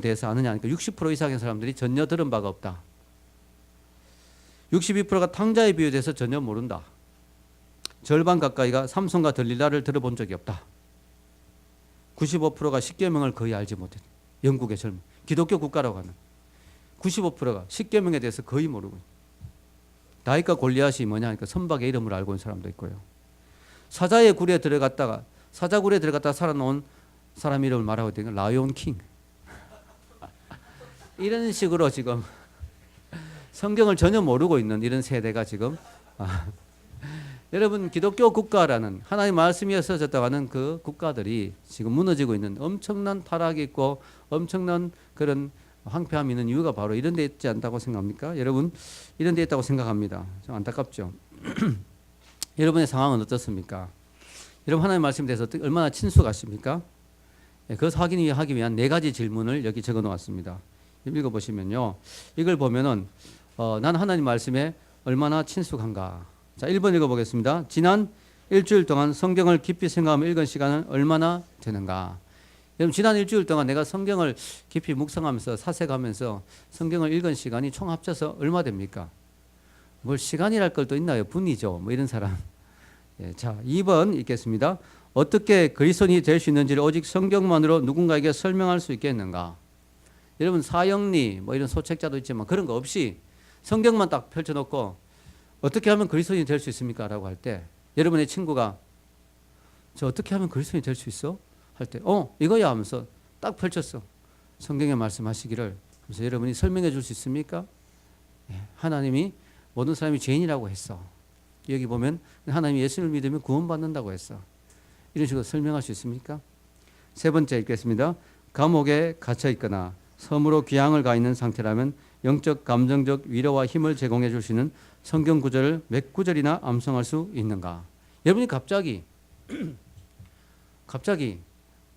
대해서 아느냐 하니까 60% 이상의 사람들이 전혀 들은 바가 없다. 62%가 탕자의 비유에 대해서 전혀 모른다. 절반 가까이가 삼손과 들릴라를 들어본 적이 없다. 95%가 십계명을 거의 알지 못했다. 영국의 젊은 기독교 국가라고 하는 95%가 십계명에 대해서 거의 모르고, 다윗과 골리앗이 뭐냐 하니까 선박의 이름을 알고 있는 사람도 있고요. 사자굴에 들어갔다가 살아놓은 사람 이름을 말하고 있는 라이온 킹. 이런 식으로 지금 성경을 전혀 모르고 있는 이런 세대가 지금 여러분, 기독교 국가라는 하나님 말씀이 었어졌다고 하는 그 국가들이 지금 무너지고 있는 엄청난 타락이 있고 엄청난 그런 황폐함이 있는 이유가 바로 이런 데 있지 않다고 생각합니까? 여러분, 이런 데 있다고 생각합니다. 좀 안타깝죠. 여러분의 상황은 어떻습니까? 여러분, 하나님의 말씀에 대해서 얼마나 친숙하십니까? 그것을 확인하기 위한 4가지 질문을 여기 적어 놓았습니다. 읽어보시면요, 이걸 보면은 난 하나님 말씀에 얼마나 친숙한가. 자, 1번 읽어보겠습니다. 지난 일주일 동안 성경을 깊이 생각하며 읽은 시간은 얼마나 되는가. 여러분, 지난 일주일 동안 내가 성경을 깊이 묵상하면서 사색하면서 성경을 읽은 시간이 총 합쳐서 얼마 됩니까? 뭘 시간이랄 걸 또 있나요? 분이죠. 뭐 이런 사람. 예, 자, 2번 읽겠습니다. 어떻게 그리스도인이 될 수 있는지를 오직 성경만으로 누군가에게 설명할 수 있겠는가? 여러분 사형리 뭐 이런 소책자도 있지만 그런 거 없이 성경만 딱 펼쳐놓고 어떻게 하면 그리스도인이 될 수 있습니까? 라고 할 때 여러분의 친구가 저 어떻게 하면 그리스도인이 될 수 있어? 할 때 이거야 하면서 딱 펼쳤어. 성경에 말씀하시기를. 그래서 여러분이 설명해 줄 수 있습니까? 예, 하나님이 모든 사람이 죄인이라고 했어. 여기 보면 하나님이 예수를 믿으면 구원받는다고 했어. 이런 식으로 설명할 수 있습니까? 세 번째 읽겠습니다. 감옥에 갇혀 있거나 섬으로 귀향을 가 있는 상태라면 영적 감정적 위로와 힘을 제공해 줄 수 있는 성경 구절을 몇 구절이나 암송할 수 있는가? 여러분이 갑자기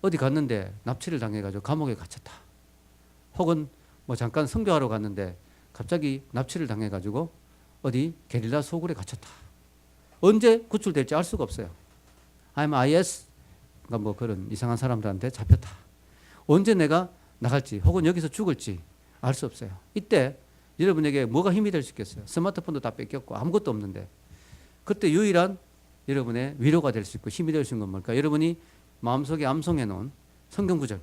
어디 갔는데 납치를 당해가지고 감옥에 갇혔다. 혹은 뭐 잠깐 선교하러 갔는데 갑자기 납치를 당해가지고 어디 게릴라 소굴에 갇혔다. 언제 구출될지 알 수가 없어요. I'm IS, 그러니까 뭐 그런 이상한 사람들한테 잡혔다. 언제 내가 나갈지 혹은 여기서 죽을지 알 수 없어요. 이때 여러분에게 뭐가 힘이 될 수 있겠어요? 스마트폰도 다 뺏겼고 아무것도 없는데 그때 유일한 여러분의 위로가 될 수 있고 힘이 될 수 있는 건 뭘까? 여러분이 마음속에 암송해 놓은 성경 구절.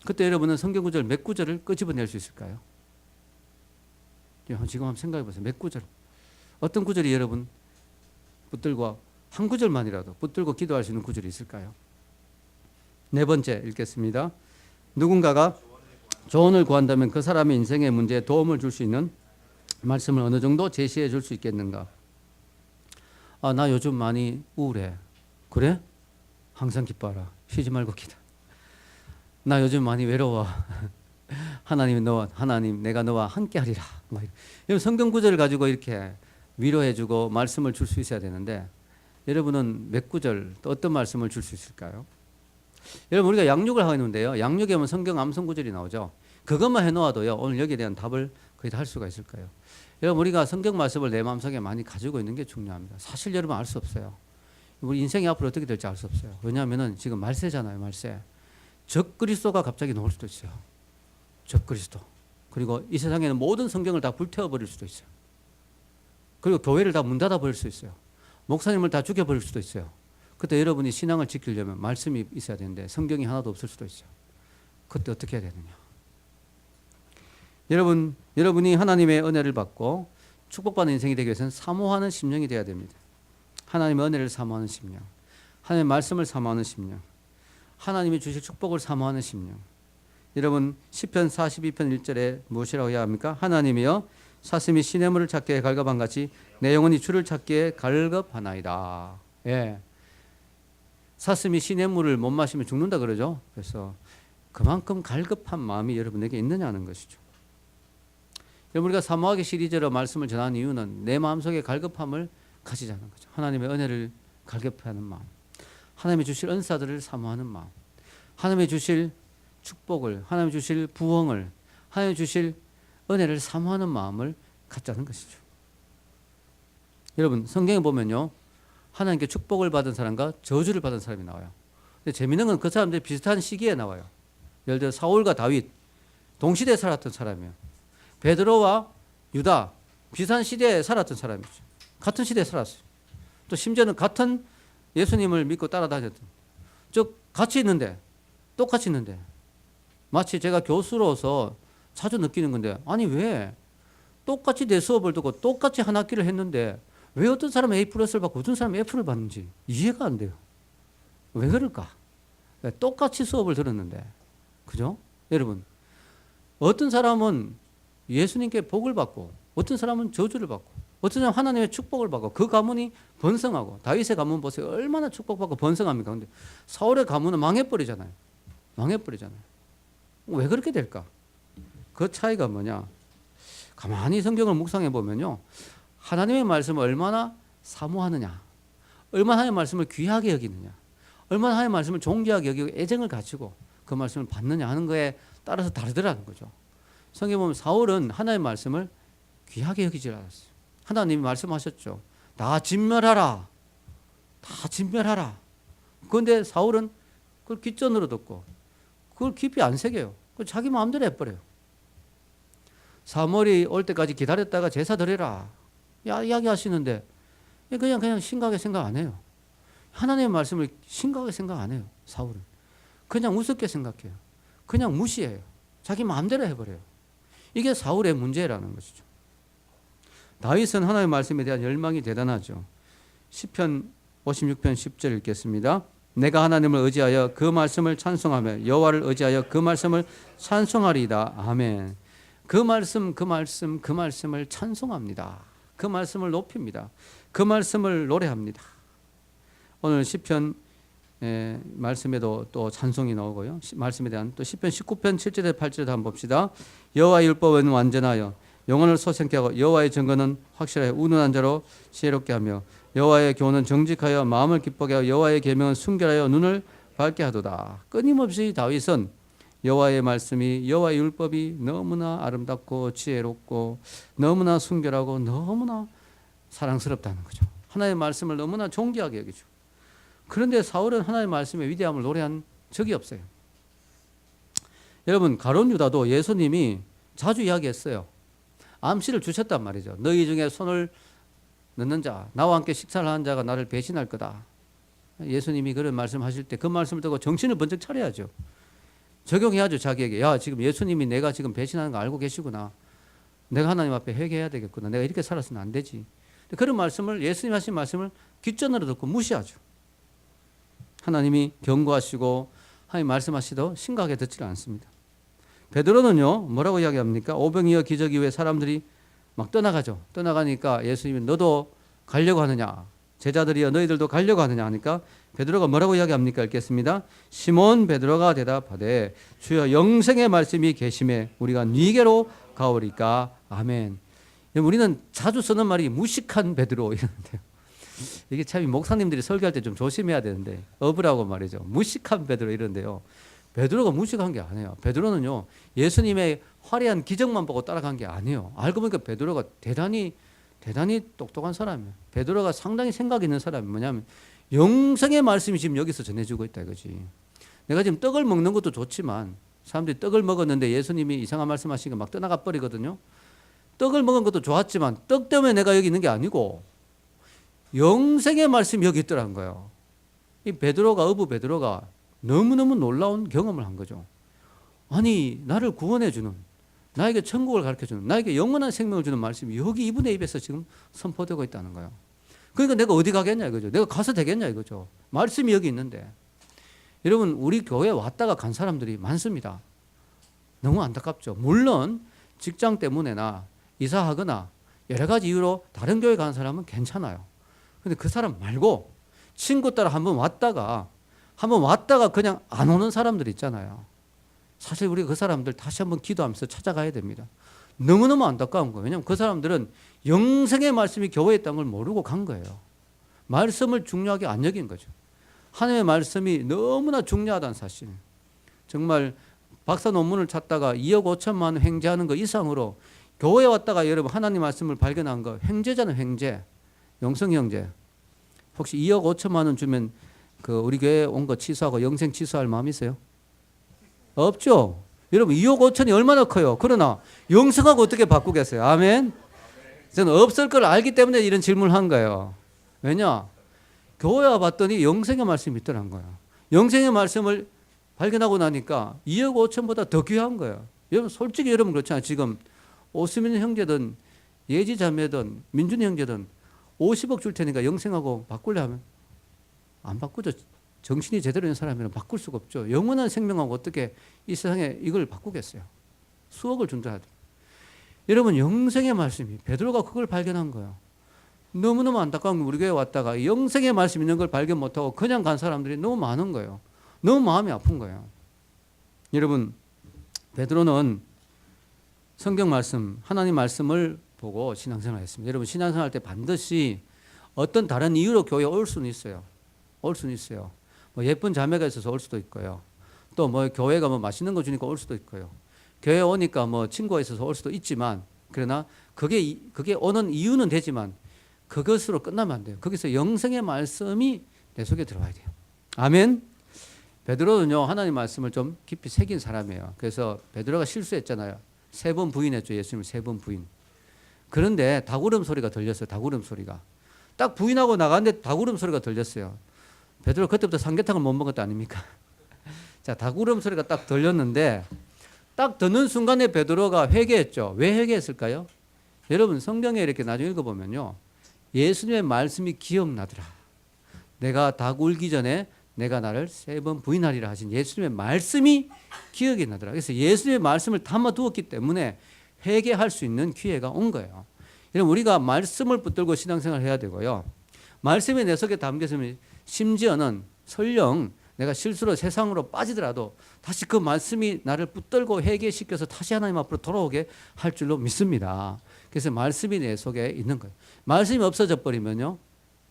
그때 여러분은 성경 구절 몇 구절을 끄집어낼 수 있을까요? 지금 한번 생각해 보세요. 몇 구절. 어떤 구절이 여러분 붙들고 한 구절만이라도 붙들고 기도할 수 있는 구절이 있을까요? 네 번째 읽겠습니다. 누군가가 조언을 구한다면 그 사람의 인생의 문제에 도움을 줄 수 있는 말씀을 어느 정도 제시해 줄 수 있겠는가? 나 요즘 많이 우울해. 그래? 항상 기뻐하라. 쉬지 말고 기도. 나 요즘 많이 외로워. 하나님 내가 너와 함께 하리라. 이런 성경 구절을 가지고 이렇게 위로해주고 말씀을 줄 수 있어야 되는데 여러분은 몇 구절 또 어떤 말씀을 줄 수 있을까요? 여러분 우리가 양육을 하고 있는데요. 양육에 보면 성경 암송 구절이 나오죠. 그것만 해놓아도요. 오늘 여기에 대한 답을 거의 다 할 수가 있을 거예요. 여러분 우리가 성경 말씀을 내 마음속에 많이 가지고 있는 게 중요합니다. 사실 여러분 알 수 없어요. 우리 인생이 앞으로 어떻게 될지 알 수 없어요. 왜냐하면 지금 말세잖아요. 말세. 적그리스도가 갑자기 나올 수도 있어요. 적그리스도. 그리고 이 세상에는 모든 성경을 다 불태워버릴 수도 있어요. 그리고 교회를 다 문 닫아버릴 수 있어요. 목사님을 다 죽여버릴 수도 있어요. 그때 여러분이 신앙을 지키려면 말씀이 있어야 되는데 성경이 하나도 없을 수도 있어요. 그때 어떻게 해야 되느냐. 여러분이 하나님의 은혜를 받고 축복받는 인생이 되기 위해서는 사모하는 심령이 되어야 됩니다. 하나님의 은혜를 사모하는 심령, 하나님의 말씀을 사모하는 심령, 하나님이 주실 축복을 사모하는 심령. 여러분 시편 42편 1절에 무엇이라고 해야 합니까? 하나님이여 사슴이 시냇물을 찾기에 갈급한 같이 내 영혼이 주를 찾기에 갈급하나이다. 예. 사슴이 시냇물을 못 마시면 죽는다 그러죠. 그래서 그만큼 갈급한 마음이 여러분에게 있느냐는 것이죠. 여러분 우리가 사모하기 시리즈로 말씀을 전하는 이유는 내 마음속에 갈급함을 가지자는 거죠. 하나님의 은혜를 갈급해하는 마음, 하나님이 주실 은사들을 사모하는 마음, 하나님이 주실 축복을, 하나님이 주실 부흥을, 하나님이 주실 은혜를 사모하는 마음을 갖자는 것이죠. 여러분 성경에 보면요. 하나님께 축복을 받은 사람과 저주를 받은 사람이 나와요. 근데 재미있는 건 그 사람들이 비슷한 시기에 나와요. 예를 들어 사울과 다윗 동시대에 살았던 사람이에요. 베드로와 유다 비슷한 시대에 살았던 사람이죠. 같은 시대에 살았어요. 또 심지어는 같은 예수님을 믿고 따라다녔던 즉 같이 있는데 똑같이 있는데 마치 제가 교수로서 자주 느끼는 건데 아니 왜 똑같이 내 수업을 듣고 똑같이 한 학기를 했는데 왜 어떤 사람은 A 플러스를 받고 어떤 사람은 F를 받는지 이해가 안 돼요. 왜 그럴까? 똑같이 수업을 들었는데 그죠? 여러분 어떤 사람은 예수님께 복을 받고 어떤 사람은 저주를 받고 어떤 사람은 하나님의 축복을 받고 그 가문이 번성하고 다윗의 가문 보세요. 얼마나 축복받고 번성합니까? 근데 사울의 가문은 망해버리잖아요. 왜 그렇게 될까? 그 차이가 뭐냐? 가만히 성경을 묵상해 보면요. 하나님의 말씀을 얼마나 사모하느냐, 얼마나 하나님의 말씀을 귀하게 여기느냐, 얼마나 하나님의 말씀을 존귀하게 여기고 애정을 가지고 그 말씀을 받느냐 하는 거에 따라서 다르더라는 거죠. 성경에 보면 사울은 하나님의 말씀을 귀하게 여기지 않았어요. 하나님이 말씀하셨죠. 다 진멸하라. 그런데 사울은 그걸 귓전으로 듣고 그걸 깊이 안 새겨요. 그걸 자기 마음대로 해버려요. 사무엘이 올 때까지 기다렸다가 제사 드려라 이야기하시는데 그냥 심각하게 생각 안 해요. 하나님의 말씀을 심각하게 생각 안 해요. 사울은 그냥 우습게 생각해요. 그냥 무시해요. 자기 마음대로 해버려요. 이게 사울의 문제라는 것이죠. 다윗은 하나님의 말씀에 대한 열망이 대단하죠. 시편 56편 10절 읽겠습니다. 내가 하나님을 의지하여 그 말씀을 찬송하며 여호와를 의지하여 그 말씀을 찬송하리이다. 아멘. 그 말씀을 찬송합니다. 그 말씀을 높입니다. 그 말씀을 노래합니다. 오늘 시편 말씀에도 또 찬송이 나오고요. 말씀에 대한 또 시편 19편 7절에 8절에 한번 봅시다. 여호와의 율법은 완전하여 영혼을 소생케 하고 여호와의 증거는 확실하여 운운한 자로 지혜롭게 하며 여호와의 교훈은 정직하여 마음을 기쁘게 하고 여호와의 계명은 순결하여 눈을 밝게 하도다. 끊임없이 다윗은 여호와의 말씀이 여호와의 율법이 너무나 아름답고 지혜롭고 너무나 순결하고 너무나 사랑스럽다는 거죠. 하나님의 말씀을 너무나 존귀하게 여기죠. 그런데 사울은 하나님의 말씀의 위대함을 노래한 적이 없어요. 여러분 가룟 유다도 예수님이 자주 이야기했어요. 암시를 주셨단 말이죠. 너희 중에 손을 넣는 자, 나와 함께 식사를 하는 자가 나를 배신할 거다. 예수님이 그런 말씀하실 때 그 말씀을 듣고 정신을 번쩍 차려야죠. 적용해야죠. 자기에게. 야, 지금 예수님이 내가 지금 배신하는 거 알고 계시구나. 내가 하나님 앞에 회개해야 되겠구나. 내가 이렇게 살았으면 안 되지. 그런 말씀을, 예수님 하신 말씀을 귓전으로 듣고 무시하죠. 하나님이 경고하시고 하나님 말씀하시도 심각하게 듣지 않습니다. 베드로는요, 뭐라고 이야기합니까? 오병이어 기적 이후에 사람들이 막 떠나가죠. 떠나가니까 예수님이 너도 가려고 하느냐? 제자들이여 너희들도 가려고 하느냐 하니까 베드로가 뭐라고 이야기합니까? 읽겠습니다. 시몬 베드로가 대답하되 주여 영생의 말씀이 계심에 우리가 네게로 가오리까. 아멘. 우리는 자주 쓰는 말이 무식한 베드로 이러는데요. 이게 참 목사님들이 설교할 때 좀 조심해야 되는데 어부라고 말이죠. 무식한 베드로 이런데요. 베드로가 무식한 게 아니에요. 베드로는요, 예수님의 화려한 기적만 보고 따라간 게 아니에요. 알고 보니까 베드로가 대단히 똑똑한 사람이에요. 베드로가 상당히 생각 있는 사람이 뭐냐면 영생의 말씀이 지금 여기서 전해지고 있다 이거지. 내가 지금 떡을 먹는 것도 좋지만 사람들이 떡을 먹었는데 예수님이 이상한 말씀하시니까 막 떠나가 버리거든요. 떡을 먹은 것도 좋았지만 떡 때문에 내가 여기 있는 게 아니고 영생의 말씀이 여기 있더라는 거예요. 이 어부 베드로가 너무너무 놀라운 경험을 한 거죠. 아니 나를 구원해 주는, 나에게 천국을 가르쳐주는, 나에게 영원한 생명을 주는 말씀이 여기 이분의 입에서 지금 선포되고 있다는 거예요. 그러니까 내가 어디 가겠냐 이거죠. 내가 가서 되겠냐 이거죠. 말씀이 여기 있는데. 여러분 우리 교회에 왔다가 간 사람들이 많습니다. 너무 안타깝죠. 물론 직장 때문에나 이사하거나 여러 가지 이유로 다른 교회 가는 사람은 괜찮아요. 근데 그 사람 말고 친구 따라 한번 왔다가 그냥 안 오는 사람들 있잖아요. 사실 우리가 그 사람들 다시 한번 기도하면서 찾아가야 됩니다. 너무너무 안타까운 거예요. 왜냐하면 그 사람들은 영생의 말씀이 교회에 있다는 걸 모르고 간 거예요. 말씀을 중요하게 안 여긴 거죠. 하나님의 말씀이 너무나 중요하다는 사실. 정말 박사 논문을 찾다가 2억 5천만 횡재하는 거 이상으로 교회에 왔다가 여러분 하나님 말씀을 발견한 거 횡재잖아요. 횡재. 영성 형제. 혹시 2억 5천만 원 주면 그 우리 교회에 온 거 취소하고 영생 취소할 마음 있어요? 없죠. 여러분 2억 5천이 얼마나 커요. 그러나 영생하고 어떻게 바꾸겠어요? 아멘. 저는 없을 걸 알기 때문에 이런 질문을 한 거예요. 왜냐? 교회 와봤더니 영생의 말씀이 있더란 거예요. 영생의 말씀을 발견하고 나니까 2억 5천보다 더 귀한 거예요. 여러분 솔직히 여러분 그렇잖아요. 지금 오수민 형제든 예지 자매든 민준이 형제든 50억 줄 테니까 영생하고 바꿀래 하면 안 바꾸죠. 정신이 제대로 있는 사람이면 바꿀 수가 없죠. 영원한 생명하고 어떻게 이 세상에 이걸 바꾸겠어요. 수억을 준다 하더라도. 여러분 영생의 말씀이 베드로가 그걸 발견한 거예요. 너무너무 안타까운 게 우리 교회에 왔다가 영생의 말씀 있는 걸 발견 못하고 그냥 간 사람들이 너무 많은 거예요. 너무 마음이 아픈 거예요. 여러분 베드로는 성경 말씀 하나님 말씀을 보고 신앙생활을 했습니다. 여러분 신앙생활 할 때 반드시 어떤 다른 이유로 교회에 올 수는 있어요. 뭐 예쁜 자매가 있어서 올 수도 있고요. 또 뭐 교회가 뭐 맛있는 거 주니까 올 수도 있고요. 교회 오니까 뭐 친구가 있어서 올 수도 있지만 그러나 그게 오는 이유는 되지만 그것으로 끝나면 안 돼요. 거기서 영생의 말씀이 내 속에 들어와야 돼요. 아멘. 베드로는요 하나님 말씀을 좀 깊이 새긴 사람이에요. 그래서 베드로가 실수했잖아요. 3번 부인했죠. 예수님을 3번 부인. 그런데 닭울음 소리가 들렸어요. 닭울음 소리가. 딱 부인하고 나갔는데 닭울음 소리가 들렸어요. 베드로 그때부터 삼계탕을 못 먹은 것도 아닙니까? 자, 닭 울음소리가 딱 들렸는데 딱 듣는 순간에 베드로가 회개했죠. 왜 회개했을까요? 여러분 성경에 이렇게 나중에 읽어보면요. 예수님의 말씀이 기억나더라. 내가 닭 울기 전에 내가 나를 3번 부인하리라 하신 예수님의 말씀이 기억이 나더라. 그래서 예수님의 말씀을 담아두었기 때문에 회개할 수 있는 기회가 온 거예요. 여러분 우리가 말씀을 붙들고 신앙생활을 해야 되고요. 말씀이 내 속에 담겨있으면 심지어는 설령 내가 실수로 세상으로 빠지더라도 다시 그 말씀이 나를 붙들고 회개시켜서 다시 하나님 앞으로 돌아오게 할 줄로 믿습니다. 그래서 말씀이 내 속에 있는 거예요. 말씀이 없어져 버리면요.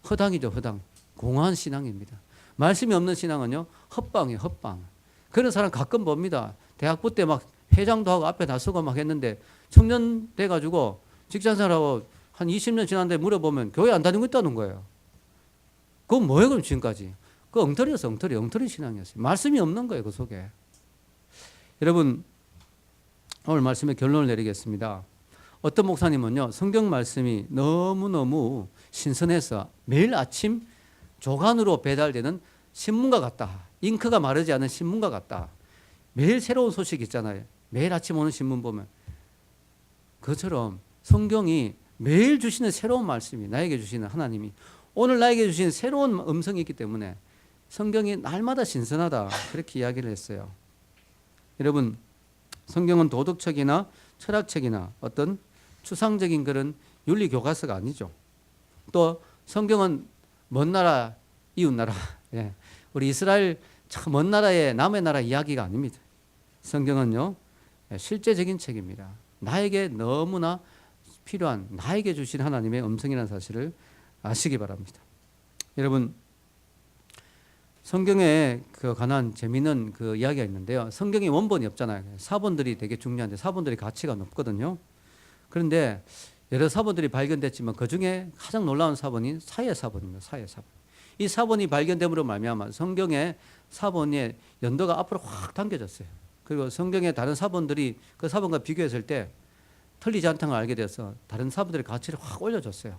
허당이죠. 허당. 공허한 신앙입니다. 말씀이 없는 신앙은요. 헛방이에요. 헛방. 그런 사람 가끔 봅니다. 대학부 때 막 회장도 하고 앞에 나서고 막 했는데 청년 돼가지고 직장생활하고 한 20년 지났는데 물어보면 교회 안 다니고 있다는 거예요. 그건 뭐예요 그럼 지금까지? 그 엉터리였어. 엉터리 신앙이었어요. 말씀이 없는 거예요 그 속에. 여러분 오늘 말씀의 결론을 내리겠습니다. 어떤 목사님은요. 성경 말씀이 너무너무 신선해서 매일 아침 조간으로 배달되는 신문과 같다. 잉크가 마르지 않은 신문과 같다. 매일 새로운 소식 있잖아요. 매일 아침 오는 신문 보면. 그처럼 성경이 매일 주시는 새로운 말씀이 나에게 주시는 하나님이 오늘 나에게 주시는 새로운 음성이 있기 때문에 성경이 날마다 신선하다. 그렇게 이야기를 했어요. 여러분 성경은 도덕책이나 철학책이나 어떤 추상적인 그런 윤리교과서가 아니죠. 또 성경은 먼 나라, 이웃 나라, 예. 우리 이스라엘 참 먼 나라의 남의 나라 이야기가 아닙니다. 성경은요 실제적인 책입니다. 나에게 너무나 필요한 나에게 주신 하나님의 음성이라는 사실을 아시기 바랍니다. 여러분 성경에 그 관한 재미있는 그 이야기가 있는데요. 성경에 원본이 없잖아요. 사본들이 되게 중요한데 사본들이 가치가 높거든요. 그런데 여러 사본들이 발견됐지만 그 중에 가장 놀라운 사본이 사회사본입니다. 사회사본. 이 사본이 발견됨으로 말미암아 성경의 사본의 연도가 앞으로 확 당겨졌어요. 그리고 성경의 다른 사본들이 그 사본과 비교했을 때 틀리지 않다는 걸 알게 돼서 다른 사본들의 가치를 확 올려줬어요.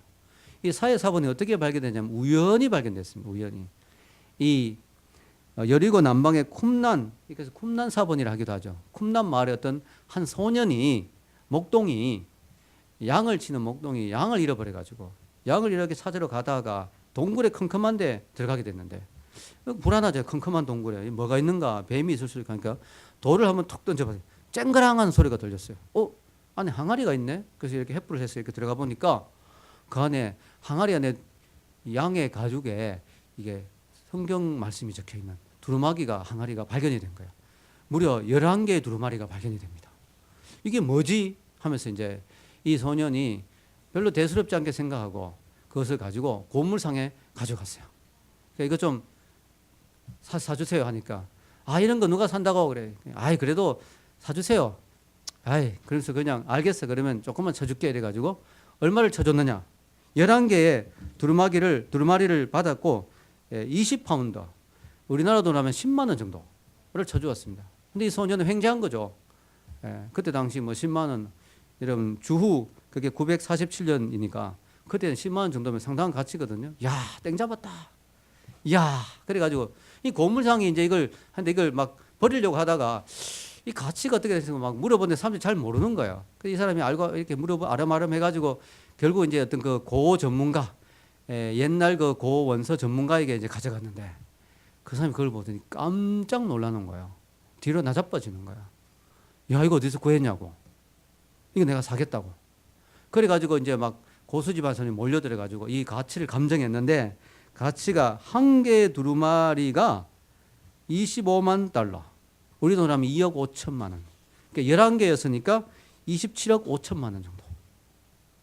이 사회사본이 어떻게 발견됐냐면 우연히 발견됐습니다. 우연히. 이 여리고 남방의 쿰난, 그래서 쿰난 사본이라 하기도 하죠. 쿰난 마을의 어떤 한 소년이 목동이 양을 치는 목동이 양을 잃어버려가지고 양을 이렇게 찾으러 가다가 동굴에 컴컴한 데 들어가게 됐는데 불안하죠. 컴컴한 동굴에 뭐가 있는가 뱀이 있을 수 있으니까 돌을 한번 툭 던져봤어요. 쨍그랑한 소리가 들렸어요. 안에 항아리가 있네. 그래서 이렇게 횃불을 해서 이렇게 들어가 보니까 그 안에 항아리 안에 양의 가죽에 이게 성경 말씀이 적혀 있는 두루마기가 항아리가 발견이 된 거예요. 무려 11개의 두루마리가 발견이 됩니다. 이게 뭐지? 하면서 이제 이 소년이 별로 대수롭지 않게 생각하고 그것을 가지고 고물상에 가져갔어요. 그러니까 이거 좀 사주세요 하니까 이런 거 누가 산다고 그래. 그래도 사주세요. 그래서 그냥 알겠어. 그러면 조금만 쳐줄게 이래가지고 얼마를 쳐줬느냐. 11개의 두루마리를 받았고 20파운드. 우리나라 돈으로 하면 10만 원 정도를 쳐주었습니다. 근데 이 소년은 횡재한 거죠. 그때 당시 뭐 10만 원, 여러분 주후 그게 947년이니까 그때는 10만 원 정도면 상당한 가치거든요. 땡 잡았다. 그래가지고 이 고물상이 이제 이걸 막 버리려고 하다가 이 가치가 어떻게 됐는지 막 물어보는데 사람들이 잘 모르는 거예요. 그래서 이 사람이 알고 이렇게 아름아름 해가지고 결국 이제 어떤 그 고 전문가, 옛날 그 고 원서 전문가에게 이제 가져갔는데 그 사람이 그걸 보더니 깜짝 놀라는 거예요. 뒤로 나자빠지는 거야. 이거 어디서 구했냐고. 이거 내가 사겠다고. 그래가지고 이제 막 고수집안 사람이 몰려들어가지고 이 가치를 감정했는데 가치가 한 개의 두루마리가 25만 달러. 우리 돈으로 하면 2억 5천만 원. 그러니까 11개였으니까 27억 5천만 원 정도.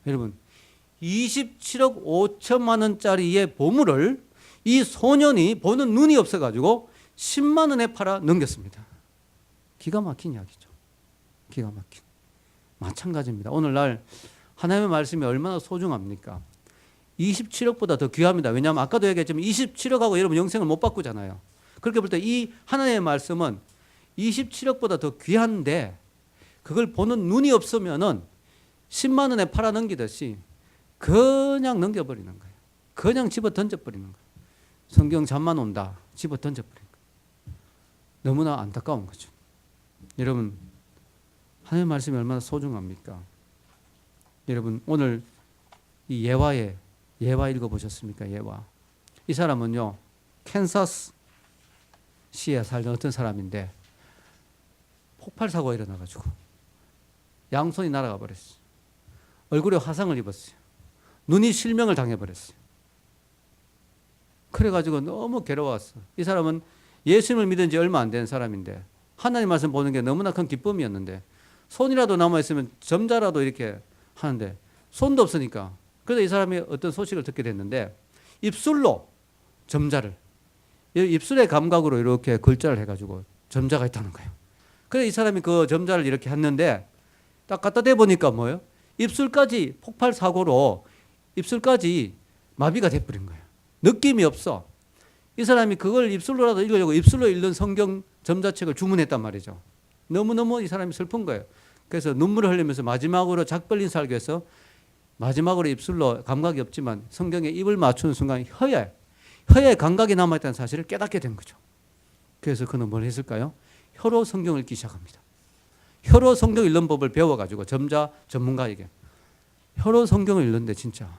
여러분 27억 5천만 원짜리의 보물을 이 소년이 보는 눈이 없어가지고 10만 원에 팔아 넘겼습니다. 기가 막힌 이야기죠. 기가 막힌. 마찬가지입니다. 오늘날 하나님의 말씀이 얼마나 소중합니까? 27억보다 더 귀합니다. 왜냐하면 아까도 얘기했지만 27억하고 여러분 영생을 못 바꾸잖아요. 그렇게 볼 때 이 하나님의 말씀은 27억보다 더 귀한데 그걸 보는 눈이 없으면은 10만 원에 팔아 넘기듯이 그냥 넘겨버리는 거예요. 그냥 집어 던져버리는 거예요. 성경 잠만 온다. 집어 던져버린 거예요. 너무나 안타까운 거죠. 여러분, 하나님의 말씀이 얼마나 소중합니까? 여러분, 오늘 이 예화 읽어보셨습니까? 예화. 이 사람은요, 캔사스 시에 살던 어떤 사람인데 폭발 사고가 일어나가지고 양손이 날아가 버렸어요. 얼굴에 화상을 입었어요. 눈이 실명을 당해버렸어요. 그래가지고 너무 괴로웠어. 이 사람은 예수님을 믿은 지 얼마 안 된 사람인데 하나님 말씀 보는 게 너무나 큰 기쁨이었는데 손이라도 남아있으면 점자라도 이렇게 하는데 손도 없으니까 그래서 이 사람이 어떤 소식을 듣게 됐는데 입술로 점자를 입술의 감각으로 이렇게 글자를 해가지고 점자가 있다는 거예요. 그래서 이 사람이 그 점자를 이렇게 했는데 딱 갖다 대보니까 뭐예요? 입술까지 폭발 사고로 입술까지 마비가 돼버린 거예요. 느낌이 없어. 이 사람이 그걸 입술로라도 읽으려고 입술로 읽는 성경 점자책을 주문했단 말이죠. 너무너무 이 사람이 슬픈 거예요. 그래서 눈물을 흘리면서 마지막으로 작별인 살기에서 마지막으로 입술로 감각이 없지만 성경에 입을 맞추는 순간 혀에 감각이 남아있다는 사실을 깨닫게 된 거죠. 그래서 그는 뭘 했을까요? 혀로 성경을 읽기 시작합니다. 혀로 성경 읽는 법을 배워가지고 점자 전문가에게 혀로 성경을 읽는데 진짜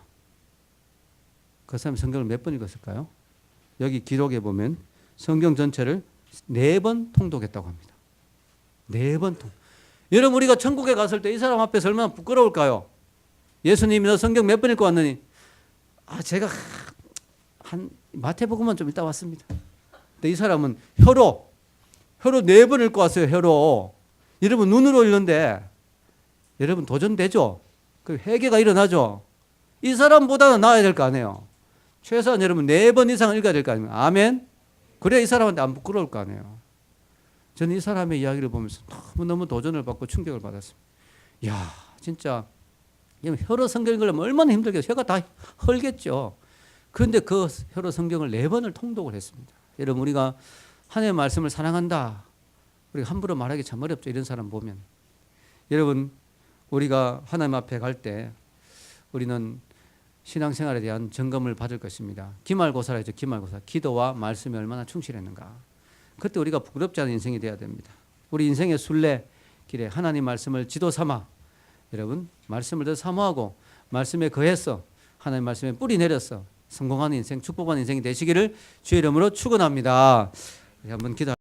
그 사람이 성경을 몇 번 읽었을까요? 여기 기록에 보면 성경 전체를 4번 통독했다고 합니다. 4번 통. 여러분 우리가 천국에 갔을 때 이 사람 앞에서 얼마나 부끄러울까요? 예수님이 너 성경 몇 번 읽고 왔느니 제가 한 마태복음만 좀 읽다 왔습니다. 근데 이 사람은 혀로 4번 읽고 왔어요. 혀로. 여러분 눈으로 읽는데 여러분 도전되죠? 그 회개가 일어나죠? 이 사람보다는 나아야 될 거 아니에요. 최소한 여러분 4번 이상 읽어야 될 거 아닙니까? 아멘? 그래야 이 사람한테 안 부끄러울 거 아니에요. 저는 이 사람의 이야기를 보면서 너무너무 도전을 받고 충격을 받았습니다. 이야 진짜 혀로 성경 읽으려면 얼마나 힘들겠어요. 혀가 다 헐겠죠. 그런데 그 혀로 성경을 4번을 통독을 했습니다. 여러분 우리가 하나님의 말씀을 사랑한다. 우리가 함부로 말하기 참 어렵죠. 이런 사람 보면. 여러분 우리가 하나님 앞에 갈 때 우리는 신앙생활에 대한 점검을 받을 것입니다. 기말고사라 하죠. 기말고사. 기도와 말씀이 얼마나 충실했는가. 그때 우리가 부끄럽지 않은 인생이 되어야 됩니다. 우리 인생의 순례길에 하나님 말씀을 지도 삼아 여러분 말씀을 더 사모하고 말씀에 거해서 하나님 말씀에 뿌리 내려서 성공하는 인생, 축복하는 인생이 되시기를 주의 이름으로 축원합니다. 한번 기도.